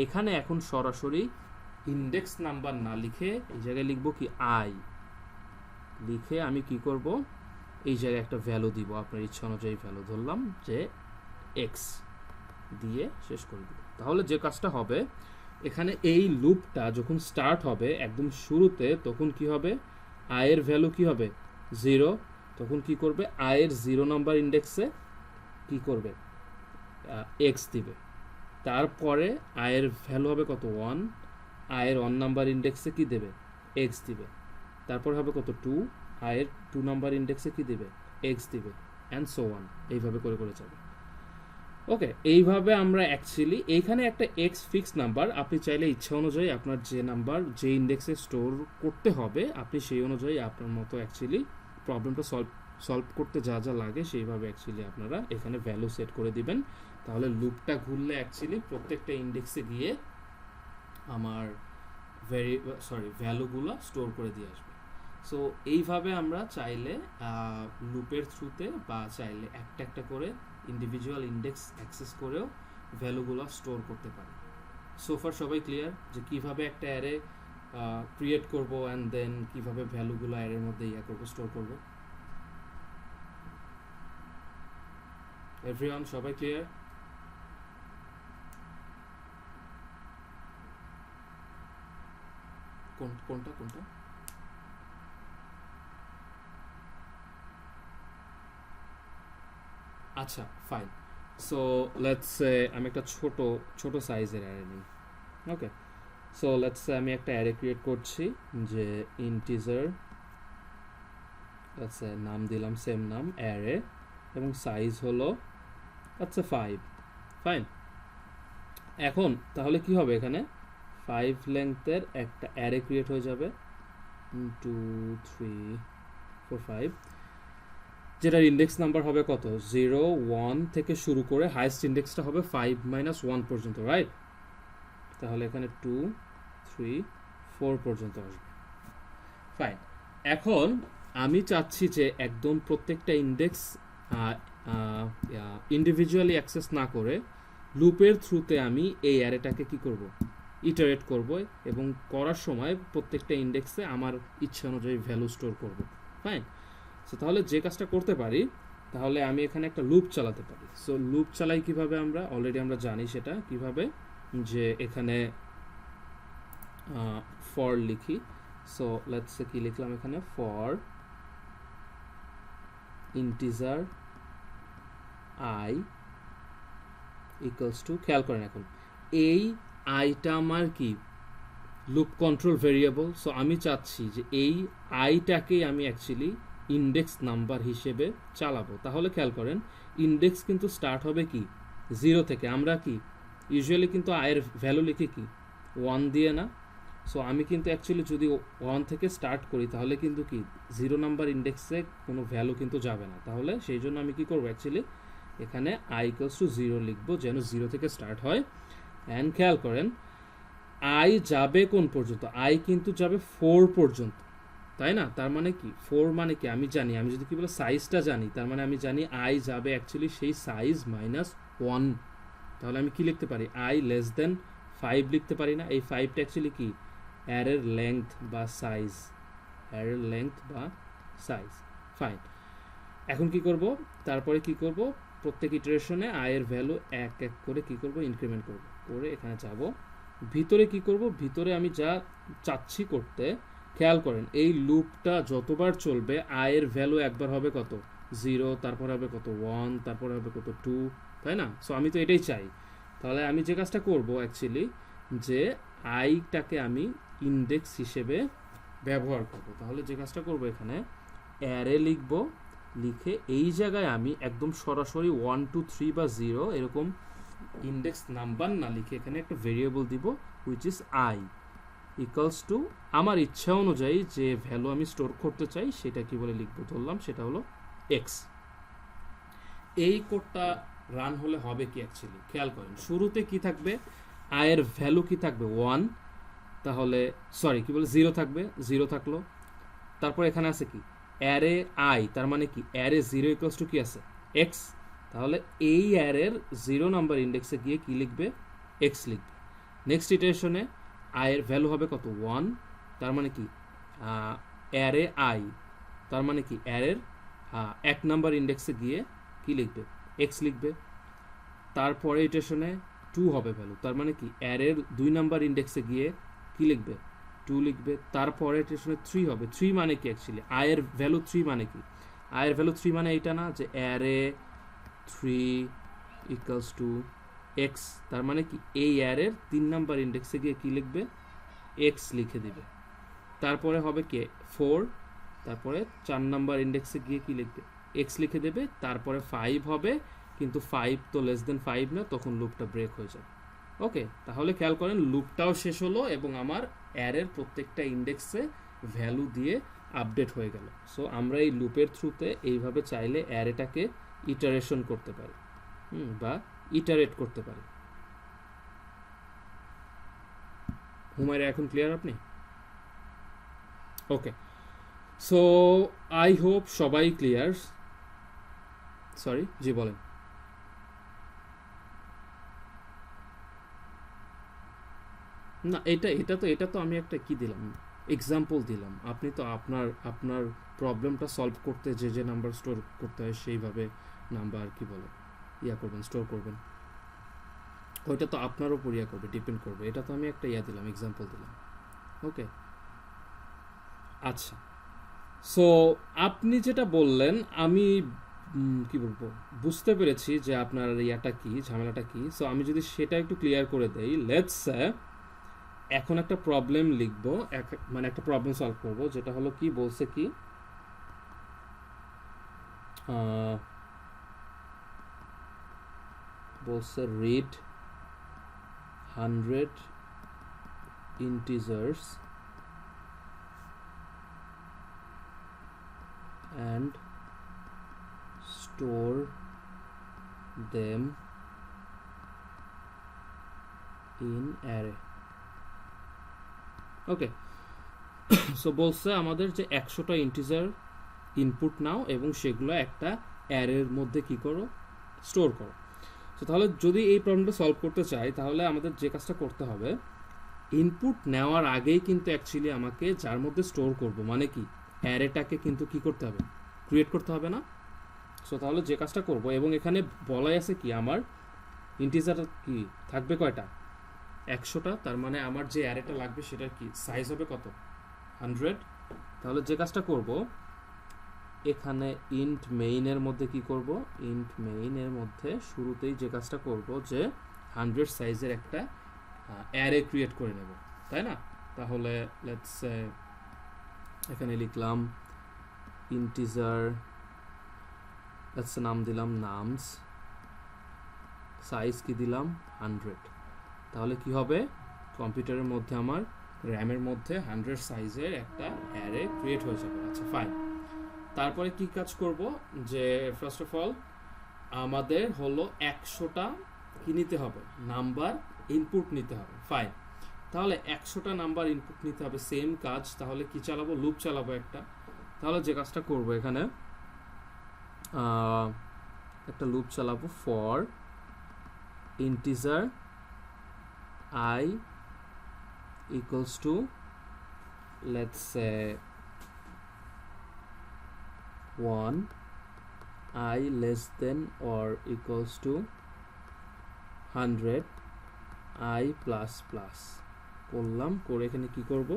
এখানে এখন সরাসরি ইন্ডেক্স নাম্বার না লিখে এই জায়গায় লিখবো কি আই লিখে আমি কি করব, এই জায়গায় একটা ভ্যালু দিব, আপনার ইচ্ছা অনুযায়ী ভ্যালু ধরলাম যে এক্স দিয়ে শেষ করে দিব। তাহলে যে কাজটা হবে এখানে, এই লুপটা যখন স্টার্ট হবে একদম শুরুতে, তখন কি হবে, আয়ের ভ্যালু কি হবে 0, তখন কি করবে আয়ের 0 নাম্বার ইন্ডেক্সে কি করবে এক্স দিবে। তারপরে আয়ের ভ্যালু হবে কত 1, আয়ের 1 নাম্বার ইন্ডেক্সে কি দেবে এক্স দিবে। তারপর হবে কত 2, আয়ের 2 নাম্বার ইন্ডেক্সে কি দিবে এক্স দিবে, অ্যান্ড সো অন, এইভাবে করে করে যাবে। ওকে, এইভাবে আমরা অ্যাকচুয়ালি এইখানে একটা এক্স ফিক্স নাম্বার, আপনি চাইলে ইচ্ছা অনুযায়ী আপনার যে নাম্বার যে ইন্ডেক্সে স্টোর করতে হবে আপনি সেই অনুযায়ী আপনার মতো অ্যাকচুয়ালি প্রবলেমটা সলভ করতে যা যা লাগে সেইভাবে অ্যাকচুয়ালি আপনারা এখানে ভ্যালু সেট করে দিবেন। তাহলে লুপটা ঘুরলে অ্যাকচুয়ালি প্রত্যেকটা ইন্ডেক্সে গিয়ে আমার ভ্যালুগুলো স্টোর করে দিয়ে আসবে। সো এইভাবে আমরা চাইলে লুপের থ্রুতে বা চাইলে একটা একটা করে ইন্ডিভিজুয়াল ইন্ডেক্স অ্যাক্সেস করেও ভ্যালুগুলো স্টোর করতে পারি। সোফার সবাই ক্লিয়ার যে কিভাবে একটা অ্যারে ক্রিয়েট করব অ্যান্ড দেন কিভাবে ভ্যালুগুলো অ্যারের মধ্যে করবো, স্টোর করব? এভরিওয়ান সবাই ক্লিয়ার? কোনটা কোনটা আচ্ছা ফাইন। সো লেটস আমি একটা ছোট সাইজের অ্যারে নিই। ওকে, সো লেটস আমি একটা অ্যারে ক্রিয়েট করছি যে ইন্টিজার, লেটস নাম দিলাম সেম নাম অ্যারে, এবং সাইজ হলো আচ্ছা 5 ফাইন। এখন তাহলে কি হবে এখানে 5 লেংথের একটা অ্যারে ক্রিয়েট হয়ে যাবে 2 3 4 5, যেটার ইন্ডেক্স নাম্বার হবে কত 0 1 থেকে শুরু করে হাইয়েস্ট ইন্ডেক্সটা হবে 5 - 1 পর্যন্ত, রাইট? তাহলে এখানে 2 3 4 পর্যন্ত আসবে। ফাইন। এখন আমি চাচ্ছি যে একদম প্রত্যেকটা ইন্ডেক্স ইন্ডিভিজুয়ালি অ্যাক্সেস না করে লুপের থ্রুতে আমি এই অ্যারেটাকে কি করব, ইটারেট করব, এবং করার সময় প্রত্যেকটা ইন্ডেক্সে আমার ইচ্ছা অনুযায়ী ভ্যালু স্টোর করব। ফাইন। সো তাহলে যে কাজটা করতে পারি, তাহলে আমি এখানে একটা লুপ চালাতে পারি। সো লুপ চালাই কিভাবে, আমরা অলরেডি আমরা জানি সেটা কিভাবে, যে এখানে ফর লিখি। সো লেটস সে কি লিখলাম এখানে, for integer I equals to, খেয়াল করেন এখন এই আইটা আমার কি লুপ কন্ট্রোল ভেরিয়েবল। সো আমি চাচ্ছি যে এই আইটাকেই আমি অ্যাকচুয়ালি ইন্ডেক্স নাম্বার হিসেবে চালাবো। তাহলে খেয়াল করেন ইন্ডেক্স কিন্তু স্টার্ট হবে কি 0 থেকে। আমরা কি ইউজুয়ালি কিন্তু আয়ের ভ্যালু লিখি কি 1 দিয়ে না। সো আমি কিন্তু অ্যাকচুয়ালি যদি 1 থেকে স্টার্ট করি তাহলে কিন্তু কি 0 নাম্বার ইন্ডেক্সে কোনো ভ্যালু কিন্তু যাবে না। তাহলে সেই জন্য আমি কি করবো, অ্যাকচুয়ালি এখানে আই ইকুয়ালস টু 0 লিখবো, যেন 0 থেকে স্টার্ট হয়। অ্যান্ড খেয়াল করেন আই যাবে কোন পর্যন্ত, আই কিন্তু যাবে 4 পর্যন্ত, তাই না? তার মানে কি 4 মানে কি, আমি জানি, আমি যদি কি বলে সাইজটা জানি, তার মানে আমি জানি আই যাবে অ্যাকচুয়ালি সেই সাইজ -1। তাহলে আমি কি লিখতে পারি, আই লেস দেন 5 লিখতে পারি না? এই 5টা অ্যাকচুয়ালি কি অ্যারের লেংথ বা সাইজ, অ্যারের লেংথ বা সাইজ। ফাইন। এখন কি করব, তারপরে কি করব, প্রত্যেক ইটারেশনে আয়ের ভ্যালু এক এক করে কি করব, ইনক্রিমেন্ট করব, করে এখানে যাব ভিতরে কি করব, ভিতরে আমি যা চাচ্ছি করতে, খেয়াল করেন এই লুপটা যতবার চলবে আয়ের ভ্যালু একবার হবে কত 0, তারপর হবে কত 1, তারপর হবে কত 2, তাই না? সো আমি তো এটাই চাই। তাহলে আমি যে কাজটা করব অ্যাকচুয়ালি, যে আইটাকে আমি ইন্ডেক্স হিসেবে ব্যবহার করব। তাহলে যে কাজটা করব, এখানে অ্যারে লিখব, লিখে এই জায়গায় আমি একদম সরাসরি 1 2 3 বা 0 এরকম ইন্ডেক্স নাম্বার না লিখে এখানে একটা ভেরিয়েবল দিব which is I equals to আমার ইচ্ছা অনুযায়ী যে ভ্যালু আমি স্টোর করতে চাই সেটা কি বলে লিখবো, ধরলাম সেটা হলো এক্স। এই কোডটা রান হলে হবে কি, অ্যাকচুয়ালি খেয়াল করেন শুরুতে কি থাকবে, আয়ের ভ্যালু কি থাকবে 1, তাহলে সরি কি বলে 0 থাকবে, 0 থাকলো। তারপর এখানে আছে কি অ্যারে আই, তার মানে কি অ্যারে 0 ইকুয়ালস টু কি আছে এক্স। তাহলে এই অ্যারের 0 নাম্বার ইন্ডেক্সে গিয়ে কি লিখবে, এক্স লিখবে। নেক্সট ইটারেশনে আয়ের ভ্যালু হবে কত 1, তার মানে কি অ্যারে আই, তার মানে কি অ্যারের 1 নাম্বার ইন্ডেক্সে গিয়ে কি লিখবে, এক্স লিখবে। তারপরে ইটারেশনে 2 হবে ভ্যালু, তার মানে কি অ্যারের 2 নাম্বার ইন্ডেক্সে গিয়ে কি লিখবে, 2 লিখবে। তারপরে ইটারেশনে 3 হবে, 3 মানে কি অ্যাকচুয়ালি আয়ের ভ্যালু 3 মানে কি, আয়ের ভ্যালু 3 মানে এটা না যে অ্যারে 3 ইকুয়ালস টু এক্স, তার মানে কি এই অ্যারের 3 নাম্বার ইন্ডেক্সে গিয়ে কি লিখবে, এক্স লিখে দিবে। তারপরে হবে কি 4, তারপরে 4 নাম্বার ইন্ডেক্সে গিয়ে কি লিখবে, এক্স লিখে দেবে। তারপরে 5 হবে, কিন্তু 5 তো লেস দেন 5 না, তখন লুপটা ব্রেক হয়ে যাবে। ওকে, তাহলে খেয়াল করেন লুপটাও শেষ হলো এবং আমার অ্যারের প্রত্যেকটা ইন্ডেক্সে ভ্যালু দিয়ে আপডেট হয়ে গেল। সো আমরা এই লুপের থ্রুতে এইভাবে চাইলে অ্যারেটাকে ইটারেশন করতে পারি, বা ইটারেট করতে পারি। হুমায়রা এখন ক্লিয়ার আপনি? ওকে, সো আই হোপ সবাই ক্লিয়ার। সরি, জি বলেন। না, এটা তো আমি একটা কি দিলাম, এক্সাম্পল দিলাম। আপনি তো আপনার আপনার প্রবলেমটা সলভ করতে যে যে নাম্বার স্টোর করতে হয় সেইভাবে নাম্বার কি বলে করবেন, স্টোর করবেন। ওইটা তো আপনার উপর করবে, ডিপেন্ড করবে। এটা তো আমি একটা দিলাম, এক্সাম্পল দিলাম। ওকে, আচ্ছা। সো আপনি যেটা বললেন আমি কি বলবো বুঝতে পেরেছি যে আপনার কি, ঝামেলাটা কি। সো আমি যদি সেটা একটু ক্লিয়ার করে দেই, লেটস সে এখন একটা প্রবলেম লিখবো, মানে একটা প্রবলেম সলভ করবো, যেটা হলো কি বলছে কি বলছে read 100 integers and store them in array. Okay, so বলছে আমাদের যে 100টা ইন্টিজার ইনপুট নাও এবং সেগুলো একটা অ্যারের মধ্যে কি করো, স্টোর করো। সো তাহলে যদি এই প্রবলেমটা সলভ করতে চাই তাহলে আমাদের যে কাজটা করতে হবে, ইনপুট নেওয়ার আগেই কিন্তু অ্যাকচুয়ালি আমাকে যার মধ্যে স্টোর করব মানে কি অ্যারেটাকে কিন্তু কি করতে হবে, ক্রিয়েট করতে হবে না। সো তাহলে যে কাজটা করব, এবং এখানে বলাই আছে কি আমার ইন্টিজার কি থাকবে কয়টা, 100টা, তার মানে আমার যে অ্যারেটা লাগবে সেটার কি সাইজ হবে কত, 100। তাহলে যে কাজটা করব, এখানে ইন্ট মেইনের মধ্যে কি করব, ইন্ট মেইনের মধ্যে শুরুতেই যে কাজটা করব যে 100 সাইজের একটা অ্যারে ক্রিয়েট করে নেব, তাই না। তাহলে লেটস সে এখানে লিখলাম ইন্টিজার, লেটস নাম দিলাম নামস, সাইজ কি দিলাম 100। তাহলে কি হবে, কম্পিউটারের মধ্যে আমার র্যামের মধ্যে 100 সাইজের একটা অ্যারে ক্রিয়েট হয়ে যাবে। আচ্ছা ফাইন। তারপরে কি কাজ করব, যে ফার্স্ট অফ অল আমাদের হলো 100টা কি নিতে হবে, নাম্বার ইনপুট নিতে হবে। ফাইন, তাহলে 100টা নাম্বার ইনপুট নিতে হবে, সেম কাজ। তাহলে কি চালাবো, লুপ চালাবো একটা। তাহলে যে কাজটা করব, এখানে একটা লুপ চালাবো, for integer I equals to, let's say 1, I less than or equals to 100, I plus plus করলাম। করে এখানে কি করব,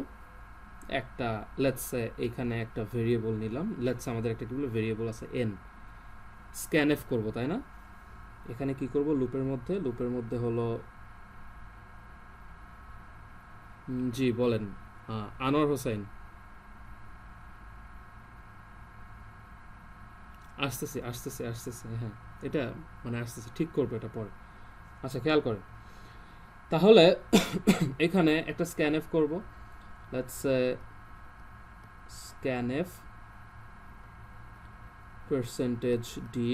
একটা লেটস সে এখানে একটা ভেরিয়েবল নিলাম, লেটস আমাদের একটা কি বলে ভেরিয়েবল আছে n, স্ক্যানএফ করব, তাই না। এখানে কি করব, লুপের মধ্যে হলো, জি বলেন আনোয়ার হোসেন। আসতেছে, হ্যাঁ এটা মানে আসতেছে, ঠিক করবো এটা পরে। আচ্ছা খেয়াল করে, তাহলে এখানে একটা স্ক্যানএফ করব, লেটস স্ক্যানএফ পার্সেন্টেজ ডি,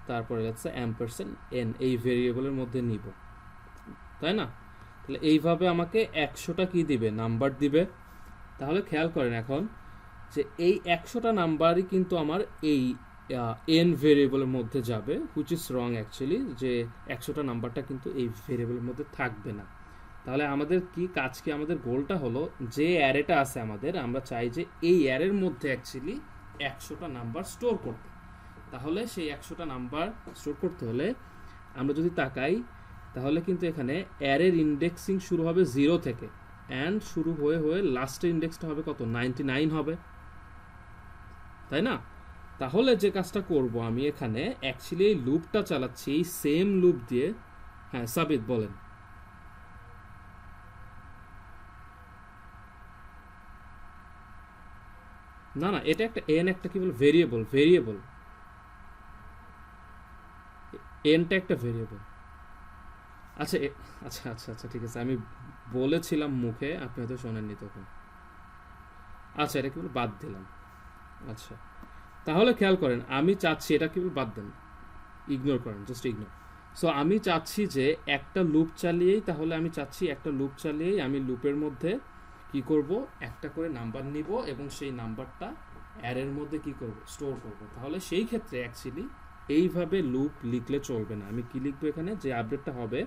তারপরে লেটস অ্যাম্পারসেন্ড এন, এই ভেরিয়েবলের মধ্যে নিব, তাই না। তাহলে এইভাবে আমাকে 100টা কি দিবে, নাম্বার দিবে। তাহলে খেয়াল করেন এখন যে এই 100টা নাম্বারই কিন্তু আমার এই এন ভেরিয়েবলের মধ্যে যাবে, হুইচ ইজ রং অ্যাকচুয়ালি, যে 100টা নাম্বারটা কিন্তু এই ভেরিয়েবলের মধ্যে থাকবে না। তাহলে আমাদের কি কাজ, কি আমাদের গোলটা হলো যে অ্যারেটা আছে আমাদের, আমরা চাই যে এই অ্যারের মধ্যে অ্যাকচুয়ালি 100টা নাম্বার স্টোর করতে। তাহলে সেই 100টা নাম্বার স্টোর করতে হলে আমরা যদি তাকাই, তাহলে কিন্তু এখানে অ্যারের ইন্ডেক্সিং শুরু হবে 0 থেকে, অ্যান্ড শুরু হয়ে হয়ে লাস্টের ইন্ডেক্সটা হবে কত, 99 হবে, তাই না। তাহলে যে কাজটা করব, আমি এখানে অ্যাকচুয়ালি এই লুপটা চালাচ্ছি, এই সেম লুপ দিয়ে। হ্যাঁ সাবিত বলেন। না এটা একটা এন, একটা কি বল ভেরিয়েবল এনটা একটা ভেরিয়েবল। আচ্ছা আচ্ছা ঠিক আছে, আমি বলেছিলাম মুখে, আপনি হয়তো শোনেননি তখন। আচ্ছা এটা কি বল বাদ দিলাম। আচ্ছা তাহলে খেয়াল করেন, আমি চাচ্ছি এটা কি বল বাদ দেন, ইগনোর করেন, জাস্ট ইগনোর। সো আমি চাচ্ছি যে একটা লুপ চালিয়েই, তাহলে আমি চাচ্ছি একটা লুপ চালিয়েই আমি লুপের মধ্যে কি করব, একটা করে নাম্বার নিব এবং সেই নাম্বারটা অ্যারের মধ্যে কি করব, স্টোর করব। তাহলে সেই ক্ষেত্রে অ্যাকচুয়ালি এইভাবে লুপ লিখলে চলবে না। আমি কি লিখবো এখানে, যে আপডেটটা হবে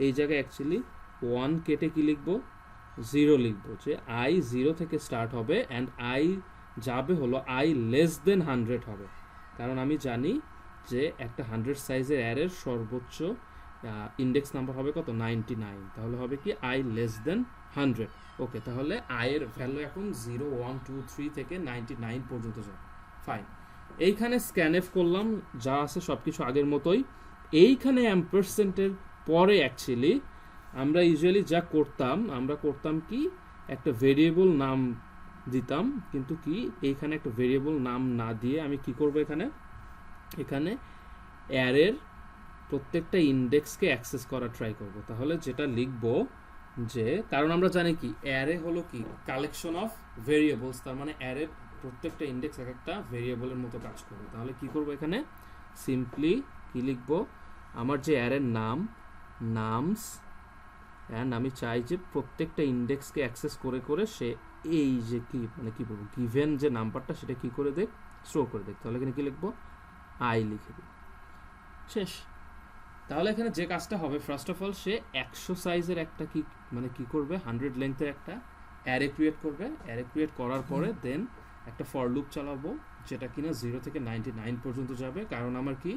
এই জায়গায় অ্যাকচুয়ালি 1 কেটে কি লিখবো, 0 লিখবো, যে আই 0 থেকে স্টার্ট হবে অ্যান্ড আই যাবে হলো আই লেস দেন 100 হবে। কারণ আমি জানি যে একটা 100 সাইজের অ্যারের সর্বোচ্চ ইন্ডেক্স নাম্বার হবে কত, 99। তাহলে হবে কি আই লেস দেন 100। ওকে, তাহলে আয়ের ভ্যালু এখন 0, 1, 2, 3 থেকে 99 পর্যন্ত যাবে। ফাইন, এইখানে স্ক্যানএফ করলাম, যা আছে সব কিছু আগের মতোই। এইখানে অ্যাম্পারসেন্টের পরে অ্যাকচুয়ালি আমরা ইউজুয়ালি যা করতাম, আমরা করতাম কি একটা ভেরিয়েবল নাম দিতাম, কিন্তু কি এইখানে একটা ভেরিয়েবল নাম না দিয়ে আমি কি করব, এখানে অ্যারের প্রত্যেকটা ইন্ডেক্সকে অ্যাক্সেস করা ট্রাই করব। তাহলে যেটা লিখব যে, কারণ আমরা জানি কি অ্যারে হলো কি কালেকশন অফ ভেরিয়েবলস, তার মানে অ্যারে প্রত্যেকটা ইন্ডেক্স এক একটা ভেরিয়েবলের মতো কাজ করবে। তাহলে কি করব এখানে সিম্পলি কি লিখব, আমার যে অ্যারের নাম নামস, অ্যান্ড আমি চাই যে প্রত্যেকটা ইন্ডেক্সকে অ্যাক্সেস করে করে সে এই যে কি মানে কি বলবো গিভেন যে নাম্বারটা সেটা কি করে দেখ, স্টোর করে দেখ। তাহলে এখানে কি লিখবো, আই লিখে দিই, শেষ। তাহলে এখানে যে কাজটা হবে, ফার্স্ট অফ অল সে 100 সাইজের একটা কি মানে কি করবে 100 লেন্থের একটা অ্যারে ক্রিয়েট করবে। অ্যারে ক্রিয়েট করার পরে দেন একটা ফর লুপ চালাবো, যেটা কিনা 0 থেকে 99 পর্যন্ত যাবে, কারণ আমার কি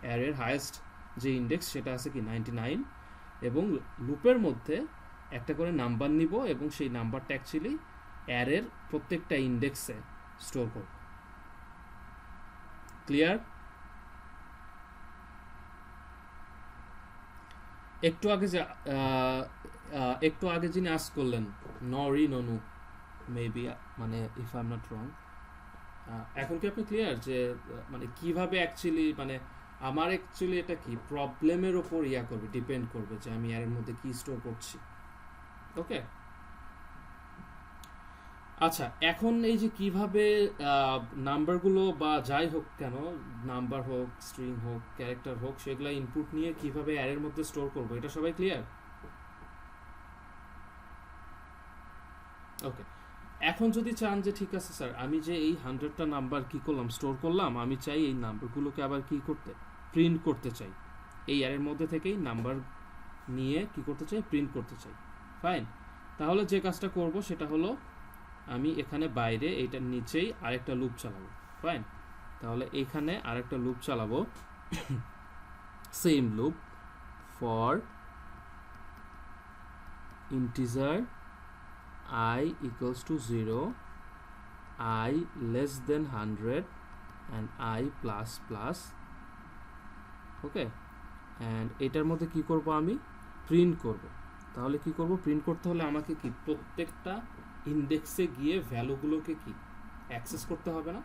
অ্যারের হায়েস্ট যে ইন্ডেক্স সেটা আছে কি 99, এবং লুপের মধ্যে একটা করে নাম্বার নিব এবং সেই নাম্বারটা অ্যাকচুয়ালি অ্যারের প্রত্যেকটা ইন্ডেক্সে স্টোর করব। ক্লিয়ার? একটু আগে যে একটু আগে যিনি আস করলেন নরি ননু মেবি, মানে if I am not wrong, এখন কি আপনি ক্লিয়ার যে মানে কিভাবে অ্যাকচুয়ালি মানে আমার অ্যাকচুয়ালি এটা কি প্রবলেমের ওপর ইয়া করবে, ডিপেন্ড করবে যে আমি এর মধ্যে কি স্টোর করছি। ওকে, আচ্ছা এখন এই যে কিভাবে নাম্বারগুলো বা যাই হোক কেন, নাম্বার হোক স্ট্রিং হোক ক্যারেক্টার হোক, সেগুলো ইনপুট নিয়ে কিভাবে অ্যারের মধ্যে স্টোর করবো, এটা সবাই ক্লিয়ার? ওকে, এখন যদি চান যে ঠিক আছে স্যার আমি যে এই 100টা নাম্বার কি করলাম স্টোর করলাম, আমি চাই এই নাম্বারগুলোকে আবার কি করতে, প্রিন্ট করতে চাই, এই অ্যারের মধ্যে থেকেই নাম্বার নিয়ে কি করতে চাই, প্রিন্ট করতে চাই। ফাইন, তাহলে যে কাজটা করব সেটা হলো আমি এখানে বাইরে এইটার নিচেই আরেকটা লুপ চালাবো। ফাইন, তাহলে এখানে আরেকটা লুপ চালাবো, same loop for integer I equals to 0, I less than 100 and I plus plus. Okay, and এটার মধ্যে কি করব, আমি প্রিন্ট করব। তাহলে কি করব, প্রিন্ট করতে হলে আমাকে কি প্রত্যেকটা ইন্ডেক্সে গিয়ে ভ্যালুগুলোকে কি অ্যাক্সেস করতে হবে না?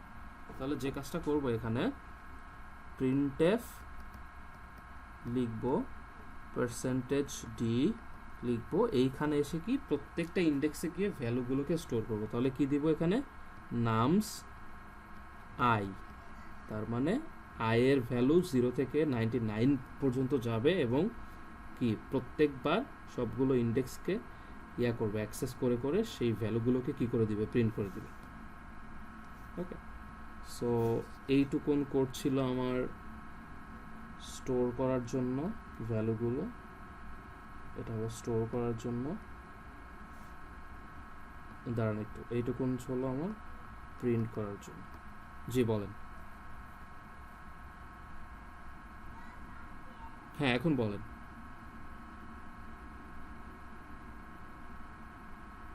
তাহলে যে কাজটা করব এখানে প্রিন্টএফ লিখব, পার্সেন্টেজ ডি লিখবো, এইখানে এসে কি প্রত্যেকটা ইন্ডেক্সে গিয়ে ভ্যালুগুলোকে স্টোর করব। তাহলে কি দিব এখানে নামস আই, তার মানে আই এর ভ্যালু 0 থেকে 99 পর্যন্ত যাবে এবং কি প্রত্যেকবার সবগুলো ইন্ডেক্সকে ইয়া করবে, অ্যাক্সেস করে করে সেই ভ্যালুগুলোকে কি করে দিবে, প্রিন্ট করে দিবে। ওকে, সো এইটুকুন কোড ছিল আমার স্টোর করার জন্য ভ্যালুগুলো, এটা হবে স্টোর করার জন্য। দাঁড়ান একটু, এইটুকুন হলো আমার প্রিন্ট করার জন্য। জি বলেন। হ্যাঁ এখন বলেন।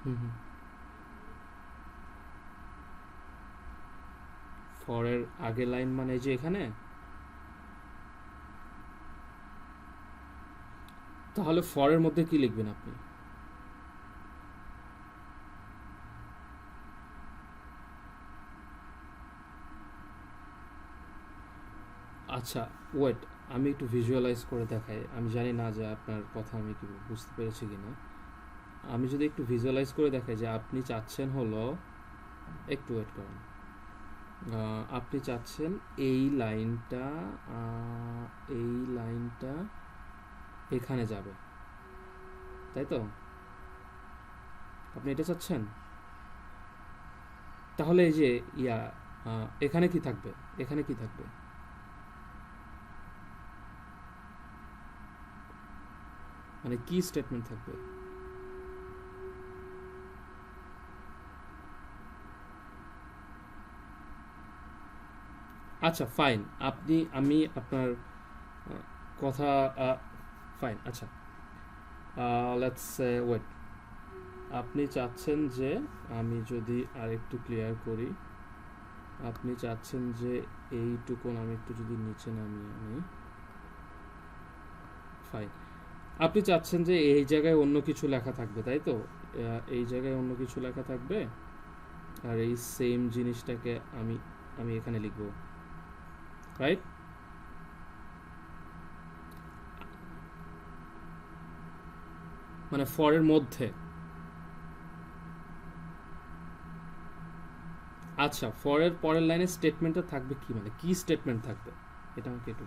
হুম, ফরের আগের লাইন মানে যে এখানে, তাহলে ফরের মধ্যে কি লিখবেন আপনি? আচ্ছা ওয়েট, আমি একটু ভিজুয়ালাইজ করে দেখাই, আমি জানি না যে আপনার কথা আমি কি বুঝতে পেরেছি কিনা। আমি যদি একটু ভিজুয়ালাইজ করে দেখাই যে আপনি চাচ্ছেন হলো, একটু ওয়েট করেন, আপনি চাচ্ছেন এই লাইনটা এখানে যাবে, তাই তো? আপনি এটা চাচ্ছেন, তাহলে এই যে ইয়া এখানে কি থাকবে, এখানে কি থাকবে, মানে কি স্টেটমেন্ট থাকবে? আচ্ছা ফাইন, আমি আপনার কথা ফাইন। আচ্ছা লেটস সে ওয়েট, আপনি চাচ্ছেন যে আমি যদি আরেকটু ক্লিয়ার করি, আপনি চাচ্ছেন যে এইটুকুন আমি একটু যদি নিচে নামিয়ে আনি, ফাইন, আপনি চাচ্ছেন যে এই জায়গায় অন্য কিছু লেখা থাকবে, তাই তো? এই জায়গায় অন্য কিছু লেখা থাকবে আর এই সেম জিনিসটাকে আমি আমি এখানে লিখব, রাইট? মানে ফরের মধ্যে। আচ্ছা, ফরের পরের লাইনে স্টেটমেন্টটা থাকবে কি, মানে কি স্টেটমেন্ট থাকবে, এটা আমাকে একটু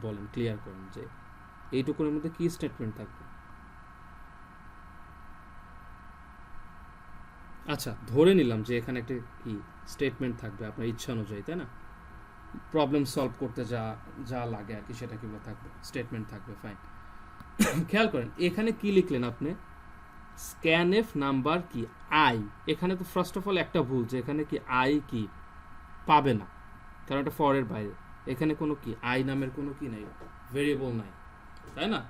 বলেন, ক্লিয়ার করেন যে এইটুকুর মধ্যে কি স্টেটমেন্ট থাকবে। আচ্ছা, ধরে নিলাম যে এখানে একটা কি স্টেটমেন্ট থাকবে আপনার ইচ্ছা অনুযায়ী, তাই না? প্রবলেম সলভ করতে যা যা লাগে আর কি, সেটা কিভাবে থাকবে, স্টেটমেন্ট থাকবে, ফাইন। খেয়াল করেন এখানে কি লিখলেন আপনি, স্ক্যানএফ নাম্বার কি আই। এখানে তো ফার্স্ট অফ অল একটা ভুল, যে এখানে কি আই কি পাবে না, কারণ এটা ফরের বাইরে। এখানে কোনো কি আই নামের কোনো কি নাই, ভেরিয়েবল নাই, তাই না?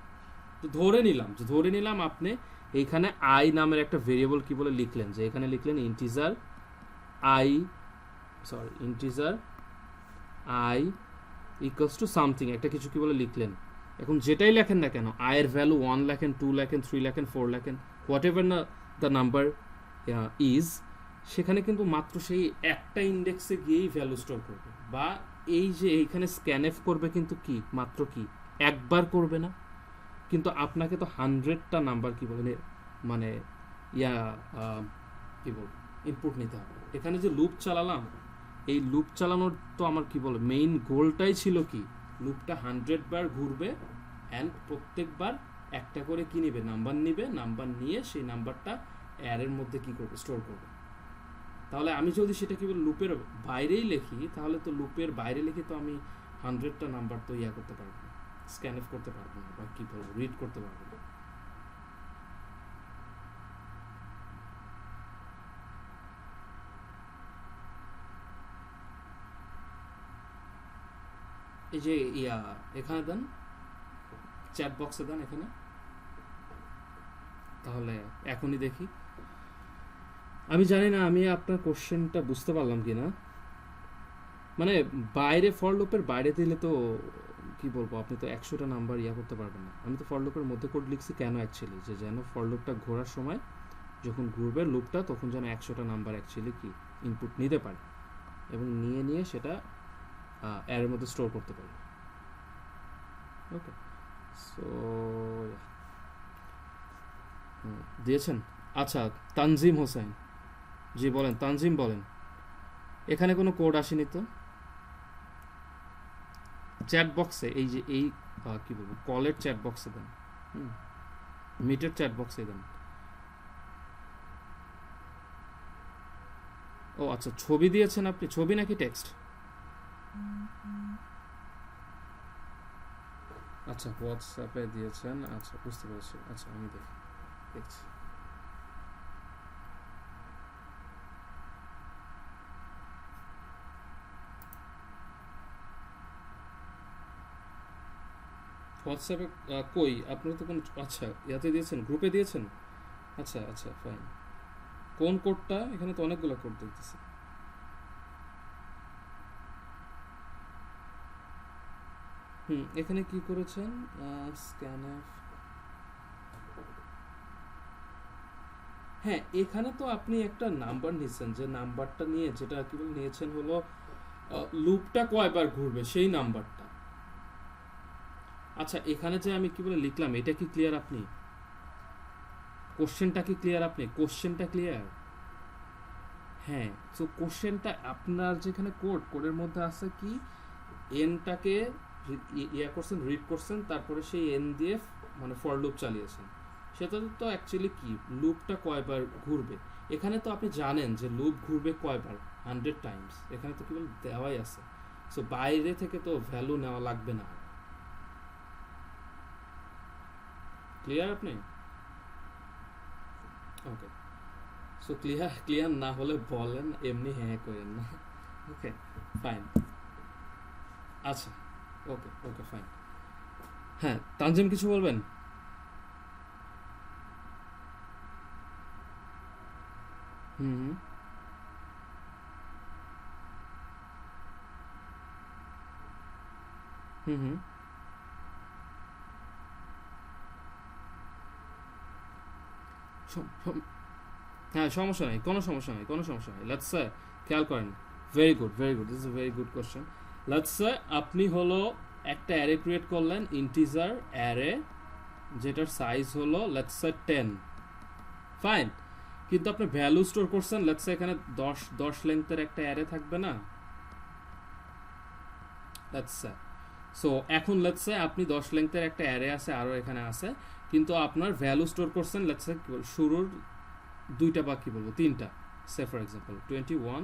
তো ধরে নিলাম আপনি এইখানে আই নামের একটা ভেরিয়েবল কি বলে লিখলেন, যে এখানে লিখলেন integer I, integer I equals to something, একটা কিছু কি বলে লিখলেন। এখন যেটাই লেখেন না কেন, আয়ের ভ্যালু 1 লেখেন, 2 লেখেন, 3 লেখেন, 4 লেখেন, হোয়াট এভার না দ্য নাম্বার ইজ, সেখানে কিন্তু মাত্র সেই একটা ইন্ডেক্সে গিয়েই ভ্যালু স্টোর করবে, বা এই যে এইখানে স্ক্যানএফ করবে কিন্তু কি মাত্র কি একবার করবে না, কিন্তু আপনাকে তো 100টা নাম্বার কি বলে মানে কি বল ইনপুট নিতে হবে। এখানে যে লুপ চালালাম, এই লুপ চালানোর তো আমার কি বলে মেইন গোলটাই ছিল কি, লুপটা 100 বার ঘুরবে অ্যান্ড প্রত্যেকবার একটা করে কি নিবে, নাম্বার নিবে, নাম্বার নিয়ে সেই নাম্বারটা অ্যারের মধ্যে কি করবে, স্টোর করবে। তাহলে আমি যদি সেটা কি বলে লুপের বাইরেই লিখি, তাহলে তো লুপের বাইরে লিখে তো আমি 100টা নাম্বার তো করতে পারবো না, স্ক্যানএফ করতে পারবো না, বা কি বলবো রিড করতে পারবো না। এই যে এখানে দেন, চ্যাট বক্সে দেন এখানে, তাহলে এখনই দেখি। আমি জানি না আমি আপনার কোশ্চেনটা বুঝতে পারলাম কিনা, মানে বাইরে ফর লুপের বাইরে দিলে তো কি বলবো, আপনি তো 100টা নাম্বার করতে পারবেন না। আমি তো ফর লুপের মধ্যে কোড লিখছি কেন, অ্যাকচুয়ালি যে যেন ফর লুপটা ঘোরার সময় যখন ঘুরবে লুপটা, তখন যেন 100টা নাম্বার অ্যাকচুয়ালি কি ইনপুট নিতে পারে, এবং নিয়ে সেটা এর মধ্যে স্টোর করতে পারে। ওকে, সো দিয়েছেন। আচ্ছা, তানজিম হোসেন, জি বলেন তানজিম, বলেন। এখানে কোনো কোড আসেনি তো চ্যাট বক্সে, এই যে এই কি বলবো কলের চ্যাট বক্সে দেন, মিটের চ্যাট বক্সে দেন। ও আচ্ছা, ছবি দিয়েছেন আপনি, ছবি নাকি টেক্সট? আচ্ছা, হোয়াটসঅ্যাপে দিয়েছেন, আচ্ছা বুঝতে পেরেছি। আচ্ছা আমি দেখছি। হোয়াটসঅ্যাপে কই আপনার তো কোনো, আচ্ছা ইয়াতে দিয়েছেন, গ্রুপে দিয়েছেন। আচ্ছা আচ্ছা ফাইন। কোন কোডটা, এখানে তো অনেকগুলো কোড দেখতেছি। এখানে কি করেছেন, স্ক্যানএফ, হ্যাঁ এখানে তো আপনি একটা নাম্বার নিয়েছেন, যে নাম্বারটা নিয়ে যেটা কি বলে নিয়েছেন হলো লুপটা কয়বার ঘুরবে সেই নাম্বারটা। আচ্ছা, এখানে যে আমি কি বলে লিখলাম, এটা কি ক্লিয়ার আপনি? কোশ্চেনটা কি ক্লিয়ার আপনি? কোশ্চেনটা ক্লিয়ার? হ্যাঁ, সো কোশ্চেনটা আপনার যেখানে কোডের মধ্যে আছে কি, এনটাকে করছেন, রিড করছেন, তারপরে সেই এন দিয়ে মানে ফর লুপ চালিয়েছেন। সেটা তো অ্যাকচুয়ালি কি লুপটা কয়বার ঘুরবে। এখানে তো আপনি জানেন যে লুপ ঘুরবে কয়বার, 100 টাইমস, এখানে তো কেবল দেওয়াই আছে। সো বাইরে থেকে তো ভ্যালু নেওয়া লাগবে না। ক্লিয়ার আপনি? ওকে, সো ক্লিয়ার না হলে বলেন, এমনি হ্যাঁ করেন না। Okay fine. আচ্ছা, ওকে ওকে ফাইন। হ্যাঁ তানজিম, কিছু বলবেন? হুম হুম হুম হুম হ্যাঁ সমস্যা নাই, কোনো সমস্যা নাই, কোনো সমস্যা নাই। লেটস সে খেয়াল করেন, very good very good, this is a very good question. Let's say আপনি হলো একটা অ্যারে ক্রিয়েট করলেন, ইন্টিজার অ্যারে যেটার সাইজ হলো লেটস সে 10, ফাইন। কিন্তু আপনি ভ্যালু স্টোর করছেন, লেটস সে এখানে 10 লেন্থের একটা অ্যারে থাকবে না, লেটস সে। সো এখন লেটস সে আপনি 10 লেন্থের একটা অ্যারে আছে আরও এখানে আছে, কিন্তু আপনার ভ্যালু স্টোর করছেন লেটস সে শুরুর দুইটা বা কি বলবো তিনটা, সে ফর এক্সাম্পল 21,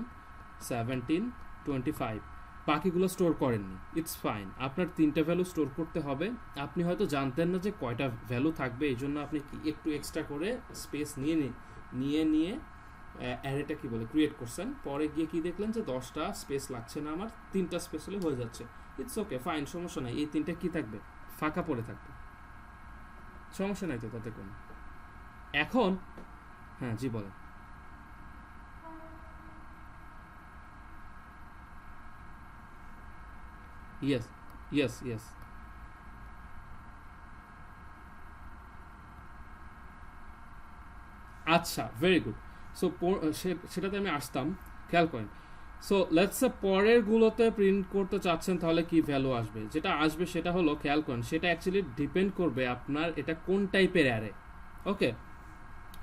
17, 25, বাকিগুলো স্টোর করেননি, ইটস ফাইন। আপনার তিনটা ভ্যালু স্টোর করতে হবে। আপনি হয়তো জানতেন না যে কয়টা ভ্যালু থাকবে, এই জন্য আপনি একটু এক্সট্রা করে স্পেস নিয়ে অ্যারেটা কি বলে ক্রিয়েট করছেন। পরে গিয়ে কি দেখলেন যে 10টা স্পেস লাগছে না, আমার 3টা স্পেস হলে হয়ে যাচ্ছে, ইটস ওকে, ফাইন, সমস্যা নাই। এই 3টা কি থাকবে, ফাঁকা পড়ে থাকবে, সমস্যা নাই তো তাতে কোনো। এখন হ্যাঁ জি বলেন। ইয়েস ইয়েস ইয়েস আচ্ছা, ভেরি গুড। সো সেটাতে আমি আসতাম, খেয়াল করেন। সো লেটস সে পরের গুলোতে প্রিন্ট করতে চাচ্ছেন, তাহলে কি ভ্যালু আসবে? যেটা আসবে সেটা হলো, খেয়াল করেন, সেটা অ্যাকচুয়ালি ডিপেন্ড করবে আপনার এটা কোন টাইপের array. Okay,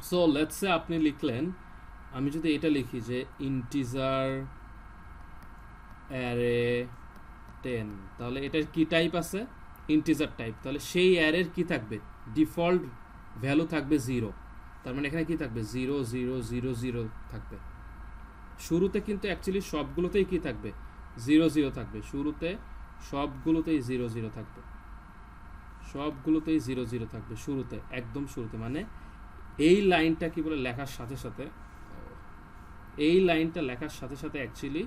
so let's say আপনি লিখলেন, আমি যদি এটা লিখি যে ইন্টিজার অ্যারে 10, তাহলে এটার কি টাইপ আছে, ইন্টিজার টাইপ। তাহলে সেই অ্যারের কি থাকবে, ডিফল্ট ভ্যালু থাকবে 0। তার মানে এখানে কি থাকবে, 0 0 0 0 থাকবে। শুরুতে কিন্তু অ্যাকচুয়ালি সবগুলোতেই কি থাকবে, 0 0 থাকবে। শুরুতে সবগুলোতেই 0 0 থাকবে, সবগুলোতেই 0 0 থাকবে শুরুতে, একদম শুরুতে। মানে এই লাইনটা কি বলে লেখার সাথে সাথে, এই লাইনটা লেখার সাথে সাথে অ্যাকচুয়ালি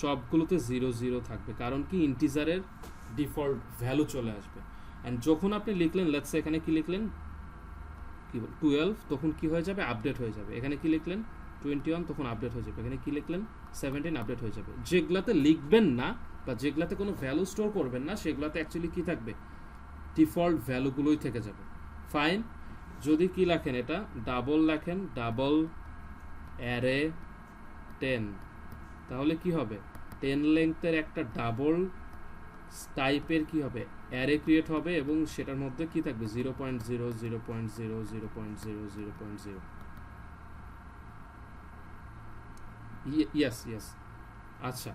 সবগুলোতে 0 0 থাকবে, কারণ কি ইন্টিজারের ডিফল্ট ভ্যালু চলে আসবে। অ্যান্ড যখন আপনি লিখলেন লেটস এখানে কি লিখলেন, কি বল 12, তখন কি হয়ে যাবে, আপডেট হয়ে যাবে। এখানে কি লিখলেন 21, তখন আপডেট হয়ে যাবে। এখানে কি লিখলেন 17, আপডেট হয়ে যাবে। যেগুলাতে লিখবেন না বা যেগুলাতে কোনো ভ্যালু স্টোর করবেন না, সেগুলাতে অ্যাকচুয়ালি কি থাকবে, ডিফল্ট ভ্যালুগুলোই থেকে যাবে, ফাইন। যদি কি লেখেন, এটা ডাবল লেখেন, ডাবল অ্যারে 10, তাহলে কি হবে, 10 লেন্থের একটা ডাবল টাইপের কি হবে, অ্যারে ক্রিয়েট হবে, এবং সেটার মধ্যে কি থাকবে 0.0 0.0 0.0 0.0। Yes yes. আচ্ছা,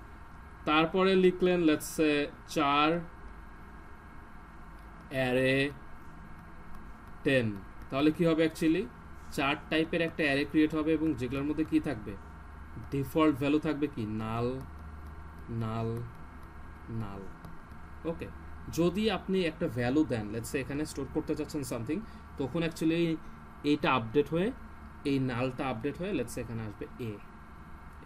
তারপরে লিখলেন লেটস সে 4 অ্যারে 10, তাহলে কি হবে, অ্যাকচুয়ালি 4 টাইপের একটা অ্যারে ক্রিয়েট হবে, এবং যেগুলোর মধ্যে কি থাকবে, ডিফল্ট ভ্যালু থাকবে কি, নাল নাল নাল। ওকে, যদি আপনি একটা ভ্যালু দেন, লেটস সে এখানে স্টোর করতে চাচ্ছেন সামথিং, তখন অ্যাকচুয়ালি এইটা আপডেট হয়ে, এই নালটা আপডেট হয়ে লেটস সে এখানে আসবে এ,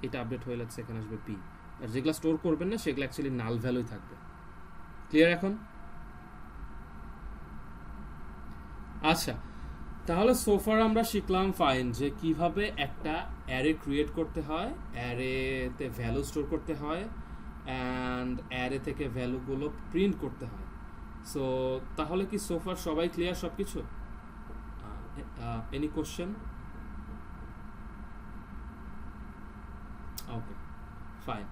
এটা আপডেট হয়ে লেটস সে এখানে আসবে বি। আর যেগুলো স্টোর করবেন না সেগুলো অ্যাকচুয়ালি নাল ভ্যালুই থাকবে। ক্লিয়ার এখন? আচ্ছা, তাহলে সোফার আমরা শিখলাম ফাইন যে কিভাবে একটা অ্যারে ক্রিয়েট করতে হয়, অ্যারেতে ভ্যালু স্টোর করতে হয়, অ্যান্ড অ্যারে থেকে ভ্যালুগুলো প্রিন্ট করতে হয়। সো তাহলে কি সোফার সবাই ক্লিয়ার সব কিছু? Any question? Okay, fine.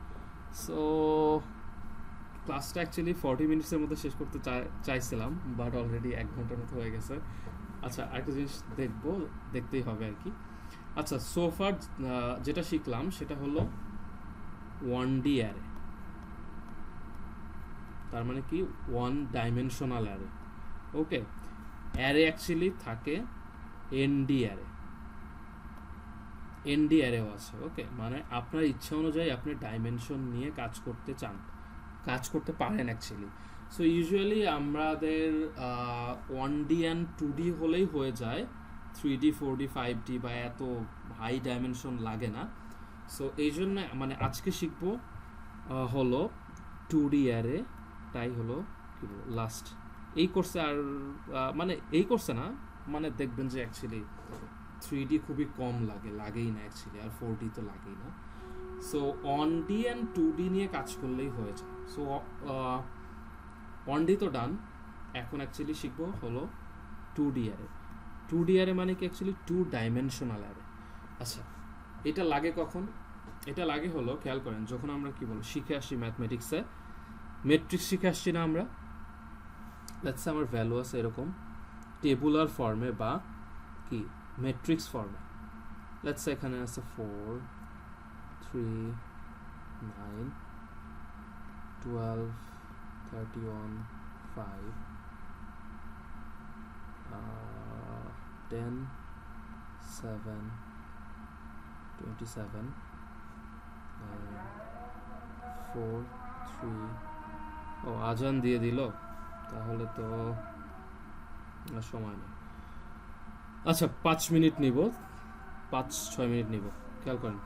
So ক্লাসটা অ্যাকচুয়ালি 40 মিনিটসের মধ্যে শেষ করতে চাইছিলাম, বাট অলরেডি 1 ঘন্টার মতো হয়ে গেছে। আচ্ছা, আরেকটা জিনিস দেখতেই হবে আর কি। আচ্ছা, সোফার যেটা শিখলাম সেটা হলো 1D অ্যারে, তার মানে কি 1 ডাইমেনশনাল অ্যারে। ওকে, অ্যারে অ্যাকচুয়ালি থাকে ND অ্যারে, ND অ্যারেও আছে। ওকে, মানে আপনার ইচ্ছা অনুযায়ী আপনি ডাইমেনশন নিয়ে কাজ করতে পারেন অ্যাকচুয়ালি। সো ইউজুয়ালি আমাদের 1D অ্যান্ড 2D হলেই হয়ে যায়, 3D 4D 5D বা এত হাই ডাইমেনশন লাগে না। সো এই জন্য মানে আজকে শিখবো হলো 2D অ্যারে, তাই হলো কি বলবো লাস্ট এই কোর্সে। আর মানে এই কোর্সে না, মানে দেখবেন যে অ্যাকচুয়ালি 3D খুবই কম লাগেই না অ্যাকচুয়ালি, আর 4D তো লাগেই না। সো 1D অ্যান্ড 2D নিয়ে কাজ করলেই হয়ে যায়। সো 1D তো ডান, এখন অ্যাকচুয়ালি শিখবো হলো 2D অ্যারে। 2D অ্যারে মানে কি অ্যাকচুয়ালি 2 ডাইমেনশনাল অ্যারে। আচ্ছা, এটা লাগে কখন? এটা লাগে হলো, খেয়াল করেন, যখন আমরা কি বলবো শিখে আসছি ম্যাথমেটিক্সে, ম্যাট্রিক্স শিখে আসছি না আমরা। লেটস সে আমার ভ্যালু আছে এরকম টেবুলার ফর্মে বা কি ম্যাট্রিক্স ফর্মে। লেটস সে এখানে আছে 4 3 9 12 31 5 10 7 27 4 3 ও আজান দিয়ে দিল, তাহলে তো আর সময় নেই। আচ্ছা 5 মিনিট নিব, 5-6 মিনিট নিব, খেয়াল করেন।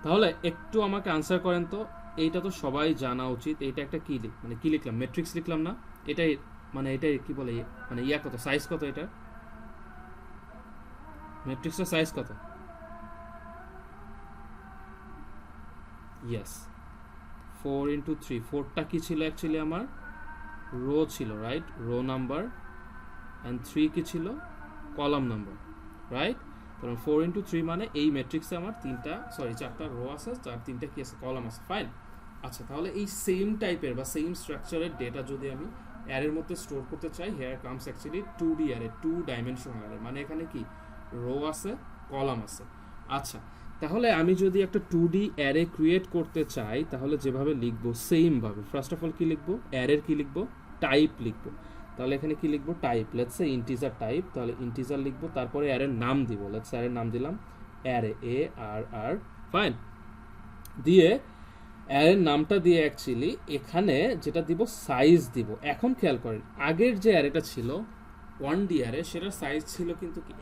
তাহলে একটু আমাকে আনসার করেন তো, এইটা তো সবাই জানা উচিত, এইটা একটা কি মানে কি লিখলাম, ম্যাট্রিক্স লিখলাম না? এটাই মানে এটাই কি বলে মানে ইয়া কত, সাইজ কত এটা, ম্যাট্রিক্সের সাইজ কত? ইয়েস 4 ইন্টু 3, 4টা কি ছিল অ্যাকচুয়ালি আমার রো ছিল, রাইট, রো নাম্বার, অ্যান্ড 3 কি ছিল কলাম নাম্বার, রাইট। কারণ 4 ইন্টু 3 মানে এই ম্যাট্রিক্সে আমার 4টা রো আছে, আর 3টা কি আছে, কলাম আছে, ফাইন। আচ্ছা তাহলে এই সেম টাইপের বা সেম স্ট্রাকচারের ডেটা যদি আমি অ্যারের মধ্যে স্টোর করতে চাই, hair comes actually 2D array, 2 dimensional array, মানে এখানে কি রো আছে, কলাম আছে। আচ্ছা তাহলে আমি যদি একটা 2D অ্যারে ক্রিয়েট করতে চাই, তাহলে যেভাবে লিখবো সেম ভাবে, ফার্স্ট অফ অল কি লিখবো, অ্যারের কি লিখবো, টাইপ লিখবো। তাহলে এখানে কি লিখবো, type, let's say integer type, তাহলে ইন্টিজার লিখবো, তারপরে অ্যারের নাম দিব, লেটস অ্যারের নাম দিলাম অ্যারে, ARR, ফাইন। দিয়ে অ্যারের নামটা দিয়ে অ্যাকচুয়ালি এখানে যেটা দিব সাইজ দিব। এখন খেয়াল করেন, আগের যে অ্যারেটা ছিল 1D অ্যারে, সেটার সাইজ ছিল কিন্তু কি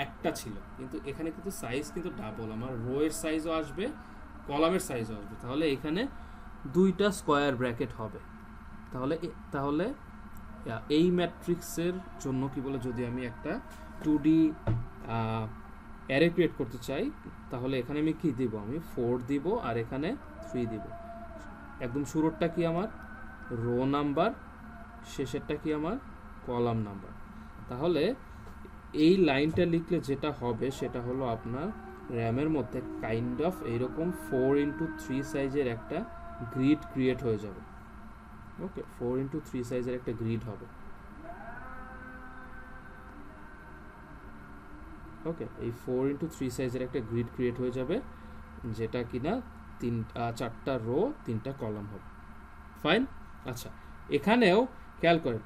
একটা ছিল, কিন্তু এখানে কিন্তু সাইজ কিন্তু ডাবল, আমার রো এর সাইজও আসবে, কলামের সাইজও আসবে। তাহলে এখানে 2টা স্কোয়ার ব্র্যাকেট হবে। তাহলে এই ম্যাট্রিক্সের জন্য কি বলে, যদি আমি একটা 2D অ্যারে ক্রিয়েট করতে চাই, তাহলে এখানে আমি কি দিব, আমি 4 দিব, আর এখানে 3 দিব। একদম শুরুরটা কি আমার রো নাম্বার, শেষেরটা কি আমার কলাম নাম্বার। তাহলে এই লাইনটা লিখলে যেটা হবে সেটা হলো আপনার র্যামের মধ্যে কাইন্ড অফ এইরকম 4 ইন্টু 3 সাইজের একটা গ্রিড ক্রিয়েট হয়ে যাবে। ওকে, 4 ইন্টু 3 সাইজের একটা গ্রিড হবে। ওকে, এই 4 ইন্টু 3 সাইজের একটা গ্রিড ক্রিয়েট হয়ে যাবে, যেটা কিনা 4টা রো 3টা কলাম হবে, ফাইন। আচ্ছা এখানেও খেয়াল করেন,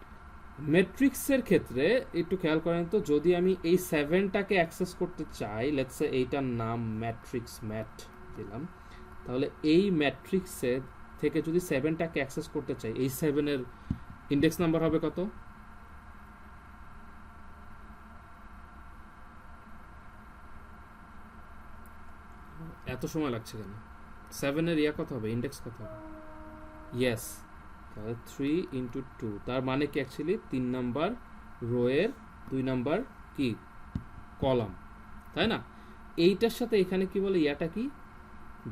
ম্যাট্রিক্সের ক্ষেত্রে একটু খেয়াল করেন তো, যদি আমি এই 7টাকে অ্যাক্সেস করতে চাই, লেটস সে এইটার নাম ম্যাট্রিক্স, ম্যাট দিলাম, তাহলে এই ম্যাট্রিক্সের থেকে যদি 7টাকে অ্যাক্সেস করতে চাই, এই 7-এর ইন্ডেক্স নাম্বার হবে কত? এত সময় লাগছে কেন? 7-এর ইয়া কত হবে, ইন্ডেক্স কত হবে? ইয়েস, তাহলে 3 ইন্টু 2, তার মানে কি অ্যাকচুয়ালি 3 নাম্বার রো এর 2 নাম্বার কি কলাম, তাই না? এইটার সাথে এখানে কি বলে, ইয়াটা কি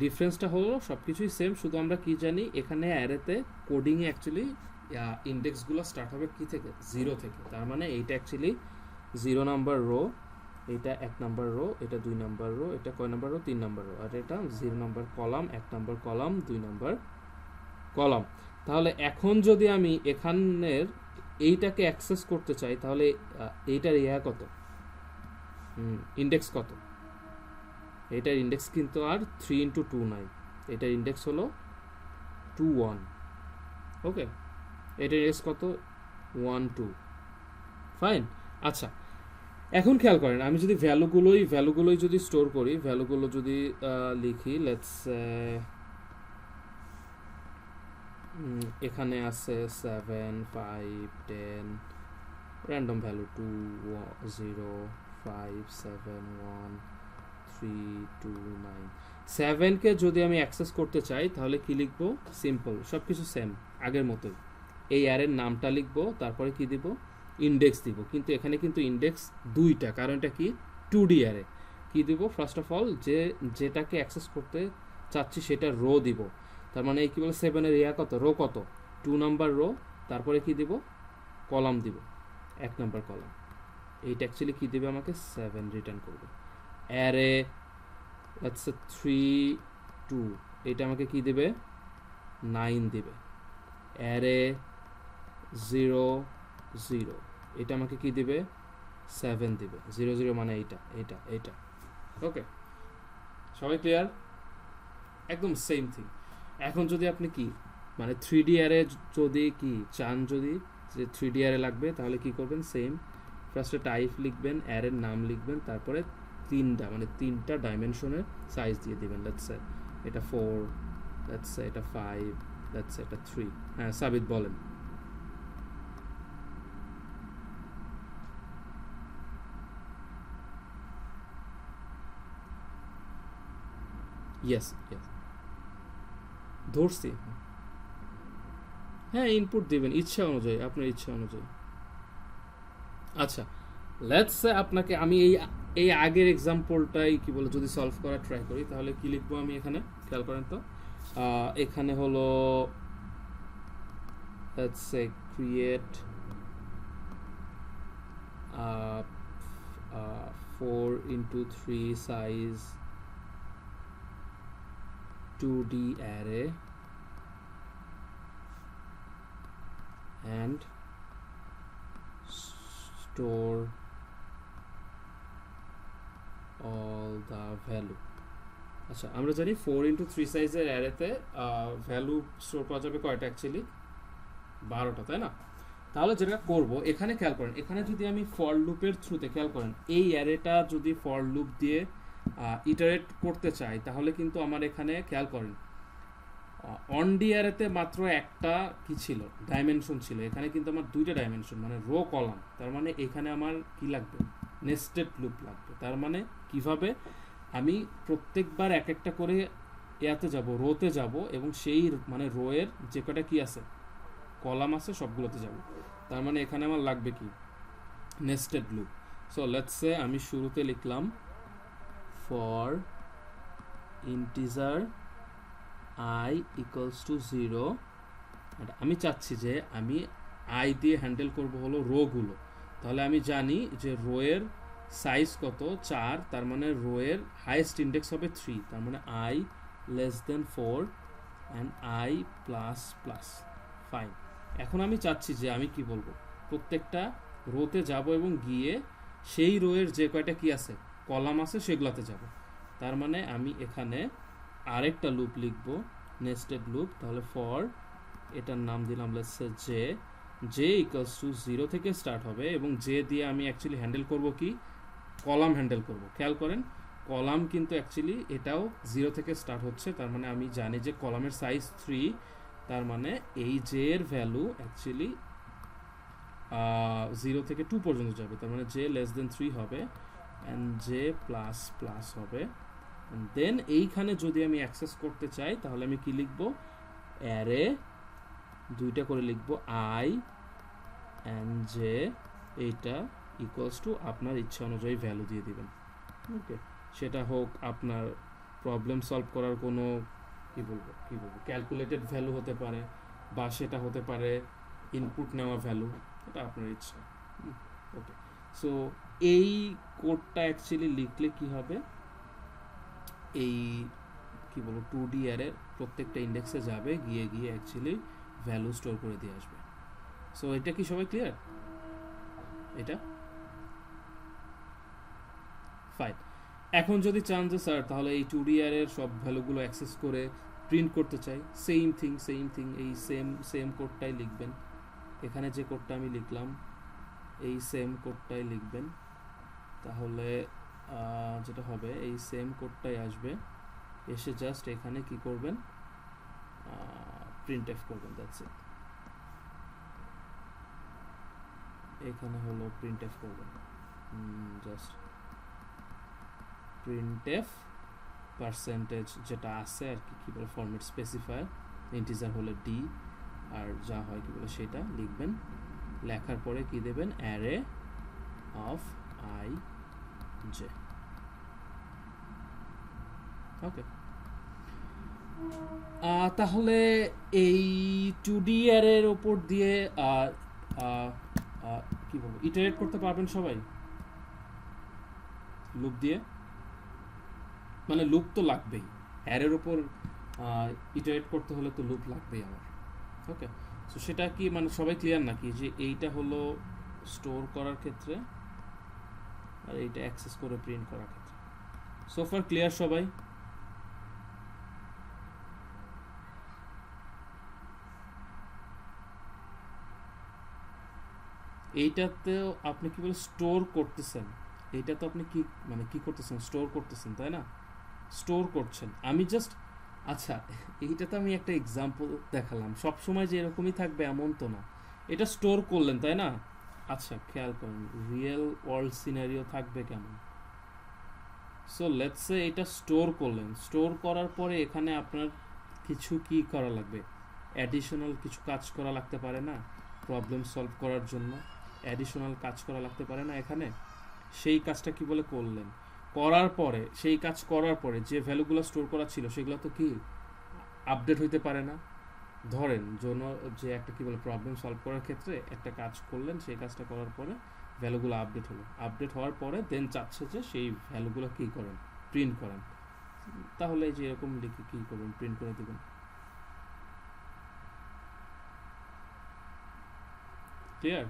ডিফারেন্সটা হলো, সব কিছুই সেম, শুধু আমরা কি জানি, এখানে অ্যারেতে কোডিংয়ে অ্যাকচুয়ালি ইন্ডেক্সগুলো স্টার্ট হবে কি থেকে, 0 থেকে। তার মানে এইটা অ্যাকচুয়ালি 0 নাম্বার রো, এটা 1 নাম্বার রো, এটা 2 নাম্বার রো, এটা কয় নাম্বার রো, 3 নাম্বার রো, আর এটা 0 number column, 1 number column, 2 number column. তাহলে এখন যদি আমি এখানের এইটাকে অ্যাক্সেস করতে চাই, তাহলে এইটার ইয়া কত, ইন্ডেক্স কত? এটার ইন্ডেক্স কিন্তু আর 3 ইন্টু 2 নাই, এটার ইন্ডেক্স হলো 2 1। ওকে, এটার ইন্ডেক্স কত, 1 2, ফাইন। আচ্ছা এখন খেয়াল করেন, আমি যদি ভ্যালুগুলোই যদি স্টোর করি, ভ্যালুগুলো যদি লিখি, লেটস এখানে আছে 7 5 10, র্যান্ডম ভ্যালু 2 0 5 7 1 3 2 9, 7কে যদি আমি অ্যাক্সেস করতে চাই, তাহলে কি লিখবো, সিম্পল, সব কিছু সেম আগের মতোই, এই অ্যারের নামটা লিখবো, তারপরে কি দিব, ইন্ডেক্স দিব। কিন্তু এখানে কিন্তু ইন্ডেক্স 2টা, কারণ এটা কি 2D অ্যারে। কি দিব, ফার্স্ট অফ অল যেটাকে অ্যাক্সেস করতে চাচ্ছি সেটা রো দিব। তার মানে কি বলে, 7-এর ইয়া কত, রো কত, 2 নাম্বার রো, তারপরে কি দিব, কলাম দিব, 1 নাম্বার কলাম। এইটা অ্যাকচুয়ালি কি দিবে, আমাকে 7 রিটার্ন করবে। অ্যারে লেটস সে 3 2, এটা আমাকে কি দিবে, 9 দিবে। অ্যারে 0 0, এটা আমাকে কি দিবে 7 দিবে 0 0 মানে এইটা ওকে সবাই ক্লিয়ার একদম সেম থিং এখন যদি আপনি কি মানে 3D অ্যারে যদি কি চান যদি যে 3D অ্যারে লাগবে তাহলে কি করবেন সেম ফার্স্টে টাইপ লিখবেন অ্যারের নাম লিখবেন তারপরে তিনটা ডাইমেনশনের সাইজ দিয়ে দিবেন লেটস সে এটা 4 লেটস সে এটা 5 লেটস সে এটা 3 হ্যাঁ সাবিত বলেন ইয়েস ধরছি হ্যাঁ ইনপুট দিবেন ইচ্ছা অনুযায়ী আপনার ইচ্ছা অনুযায়ী আচ্ছা লেটস সে আপনাকে আমি এই আগের এক্সাম্পলটাই কি বলে যদি সলভ করা ট্রাই করি তাহলে কি লিখবো আমি এখানে খেয়াল করেন তো এখানে হলো let's say create 4x3 size 2D array and store all the value আচ্ছা আমরা জানি 4x3 সাইজের অ্যারেতে ভ্যালু স্টোর করা যাবে কয়টা অ্যাকচুয়ালি 12টা তাই না তাহলে যেটা করব এখানে খেয়াল করেন এখানে যদি আমি ফর লুপের থ্রুতে খেয়াল করেন এই অ্যারেটা যদি ফর লুপ দিয়ে ইটারেট করতে চাই তাহলে কিন্তু আমার এখানে খেয়াল করেন অন ডি অ্যারেতে মাত্র একটা কি ছিল ডাইমেনশন ছিল এখানে কিন্তু আমার দুইটা ডাইমেনশন মানে রো কলাম তার মানে এখানে আমার কি লাগবে নেস্টেড লুপ লাগবে তার মানে কিভাবে আমি প্রত্যেকবার এক একটা করে ইয়াতে যাব রোতে যাব এবং সেই মানে রো এর যে কটা কি আছে কলাম আছে সবগুলোতে যাব তার মানে এখানে আমার লাগবে কি nested loop so let's say আমি শুরুতে লিখলাম for integer I equals to 0 আমি চাচ্ছি যে আমি I দিয়ে হ্যান্ডেল করব হলো রো গুলো তাহলে আমি জানি যে রো এর সাইজ কত 4 তার মানে রো এর হাইয়েস্ট ইন্ডেক্স হবে 3 তার মানে I less than 4 and I plus plus fine এখন আমি চাচ্ছি যে আমি কি বলবো প্রত্যেকটা রোতে যাব এবং গিয়ে সেই রো এর যে কয়টা কি আছে কলাম আছে সেগুলোতে যাব তার মানে আমি এখানে আরেকটা লুপ লিখবো নেস্টেড লুপ তাহলে ফর এটার নাম দিলাম let's say J equals to 0 থেকে স্টার্ট হবে এবং জে দিয়ে আমি অ্যাকচুয়ালি হ্যান্ডেল করব কি কলাম হ্যান্ডেল করব খেয়াল করেন কলাম কিন্তু অ্যাকচুয়ালি এটাও 0 থেকে স্টার্ট হচ্ছে তার মানে আমি জানি যে কলামের সাইজ 3 তার মানে এই জে এর ভ্যালু অ্যাকচুয়ালি 0 থেকে 2 পর্যন্ত যাবে তার মানে জে লেস দেন 3 হবে অ্যান্ড জে প্লাস প্লাস হবে দেন এইখানে যদি আমি অ্যাক্সেস করতে চাই তাহলে আমি কি লিখব অ্যারে দুইটা করে লিখব I and j এইটা ইকুয়ালস টু আপনার ইচ্ছা অনুযায়ী ভ্যালু দিয়ে দিবেন ওকে সেটা হোক আপনার প্রবলেম সলভ করার কোনো কি বলবো ক্যালকুলেটেড ভ্যালু হতে পারে বা সেটা হতে পারে ইনপুট নেওয়া ভ্যালু এটা আপনার ইচ্ছা ওকে সো এই কোডটা অ্যাকচুয়ালি লিখলে কি হবে এই কি বলবো 2D অ্যারের প্রত্যেকটা ইন্ডেক্সে যাবে গিয়ে অ্যাকচুয়ালি ভ্যালু স্টোর করে দিয়ে আসবে সো এটা কি সবাই ক্লিয়ার এটা ফাইন এখন যদি চান যে স্যার তাহলে এই 2D অ্যারের সব ভ্যালুগুলো অ্যাক্সেস করে প্রিন্ট করতে চাই সেম থিং এই সেম কোডটাই লিখবেন এখানে যে কোডটা আমি লিখলাম এই সেম কোডটাই লিখবেন তাহলে যেটা হবে এই সেম কোডটাই আসবে এসে জাস্ট এখানে কি করবেন printf করবেন দ্যাটস ইট এখানে হলো printf করবেন জাস্ট printf পার্সেন্টেজ যেটা আছে আর কি বলে ফরম্যাট স্পেসিফায়ার ইন্টিজার হলে d আর যা হয় কি বলে সেটা লিখবেন লেখার পরে কি দেবেন অ্যারে অফ I j ওকে তাহলে এই 2D অ্যারের উপর দিয়ে কি বলবো ইটারেট করতে পারবেন সবাই লুপ দিয়ে মানে লুপ তো লাগবেই অ্যারের উপর ইটারেট করতে হলে তো লুপ লাগবেই আমার ওকে সো সেটা কি মানে সবাই ক্লিয়ার নাকি যে এইটা হলো স্টোর করার ক্ষেত্রে আর এইটা অ্যাক্সেস করে প্রিন্ট করার ক্ষেত্রে। সো ফার ক্লিয়ার সবাই? এইটাতেও আপনি কি বলে স্টোর করতেছেন, এইটা তো আপনি কি মানে কি করতেছেন, স্টোর করতেছেন তাই না, স্টোর করছেন। আমি জাস্ট আচ্ছা এইটা তো আমি একটা এক্সাম্পল দেখালাম, সব সময় যে এরকমই থাকবে এমন তো না। এটা স্টোর করলেন তাই না? আচ্ছা খেয়াল করুন রিয়েল ওয়ার্ল্ড সিনারিও থাকবে কেমন। সো লেটস সে এটা স্টোর করলেন, স্টোর করার পরে এখানে আপনার কিছু কি করা লাগবে, অ্যাডিশনাল কিছু কাজ করা লাগতে পারে না প্রবলেম সলভ করার জন্য, অ্যাডিশনাল কাজ করা লাগতে পারে না এখানে। সেই কাজটা কি বলে করলেন, করার পরে সেই কাজ করার পরে যে ভ্যালুগুলো স্টোর করা ছিল সেগুলো তো কি আপডেট হইতে পারে না। ধরেন জন্য যে একটা কি বলে প্রবলেম সলভ করার ক্ষেত্রে একটা কাজ করলেন, সেই কাজটা করার পরে ভ্যালুগুলো আপডেট হলো, আপডেট হওয়ার পরে দেন চাচ্ছে যে সেই ভ্যালুগুলো কী করেন, প্রিন্ট করেন। তাহলে যে এরকম লিখে কী করবেন, প্রিন্ট করে দেবেন। ক্লিয়ার?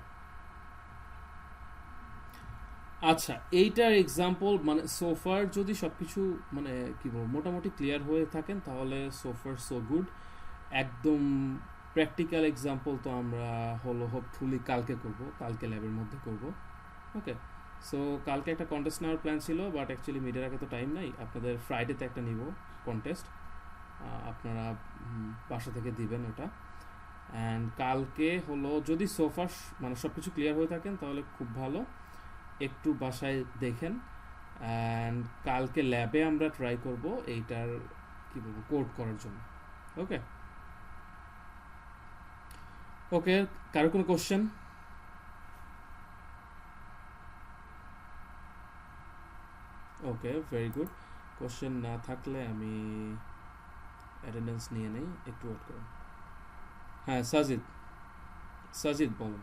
আচ্ছা এইটার এক্সাম্পল মানে সোফার যদি সব কিছু মানে কি বলবো মোটামুটি ক্লিয়ার হয়ে থাকেন তাহলে সোফার সো গুড। একদম প্র্যাকটিক্যাল এক্সাম্পল তো আমরা হলো হোপফুলি কালকে করব, কালকে ল্যাবের মধ্যে করব। ওকে, সো কালকে একটা কন্টেস্ট নেওয়ার প্ল্যান ছিল, বাট অ্যাকচুয়ালি মিডের আগে তো টাইম নাই। আপনাদের ফ্রাইডেতে একটা নিব কন্টেস্ট, আপনারা বাসা থেকে দিবেন ওটা। অ্যান্ড কালকে হলো যদি সোফার মানে সব কিছু ক্লিয়ার হয়ে থাকেন তাহলে খুব ভালো, একটু বাসায় দেখেন। অ্যান্ড কালকে ল্যাবে আমরা ট্রাই করব এইটার কী বলবো কোড করার জন্য। ওকে ওকে, কারো কোনো question? Okay very good, question না থাকলে আমি অ্যাটেন্ডেন্স নিয়ে নেই, একটু ওয়েট করুন। হ্যাঁ সাজিদ, সাজিদ বলুন।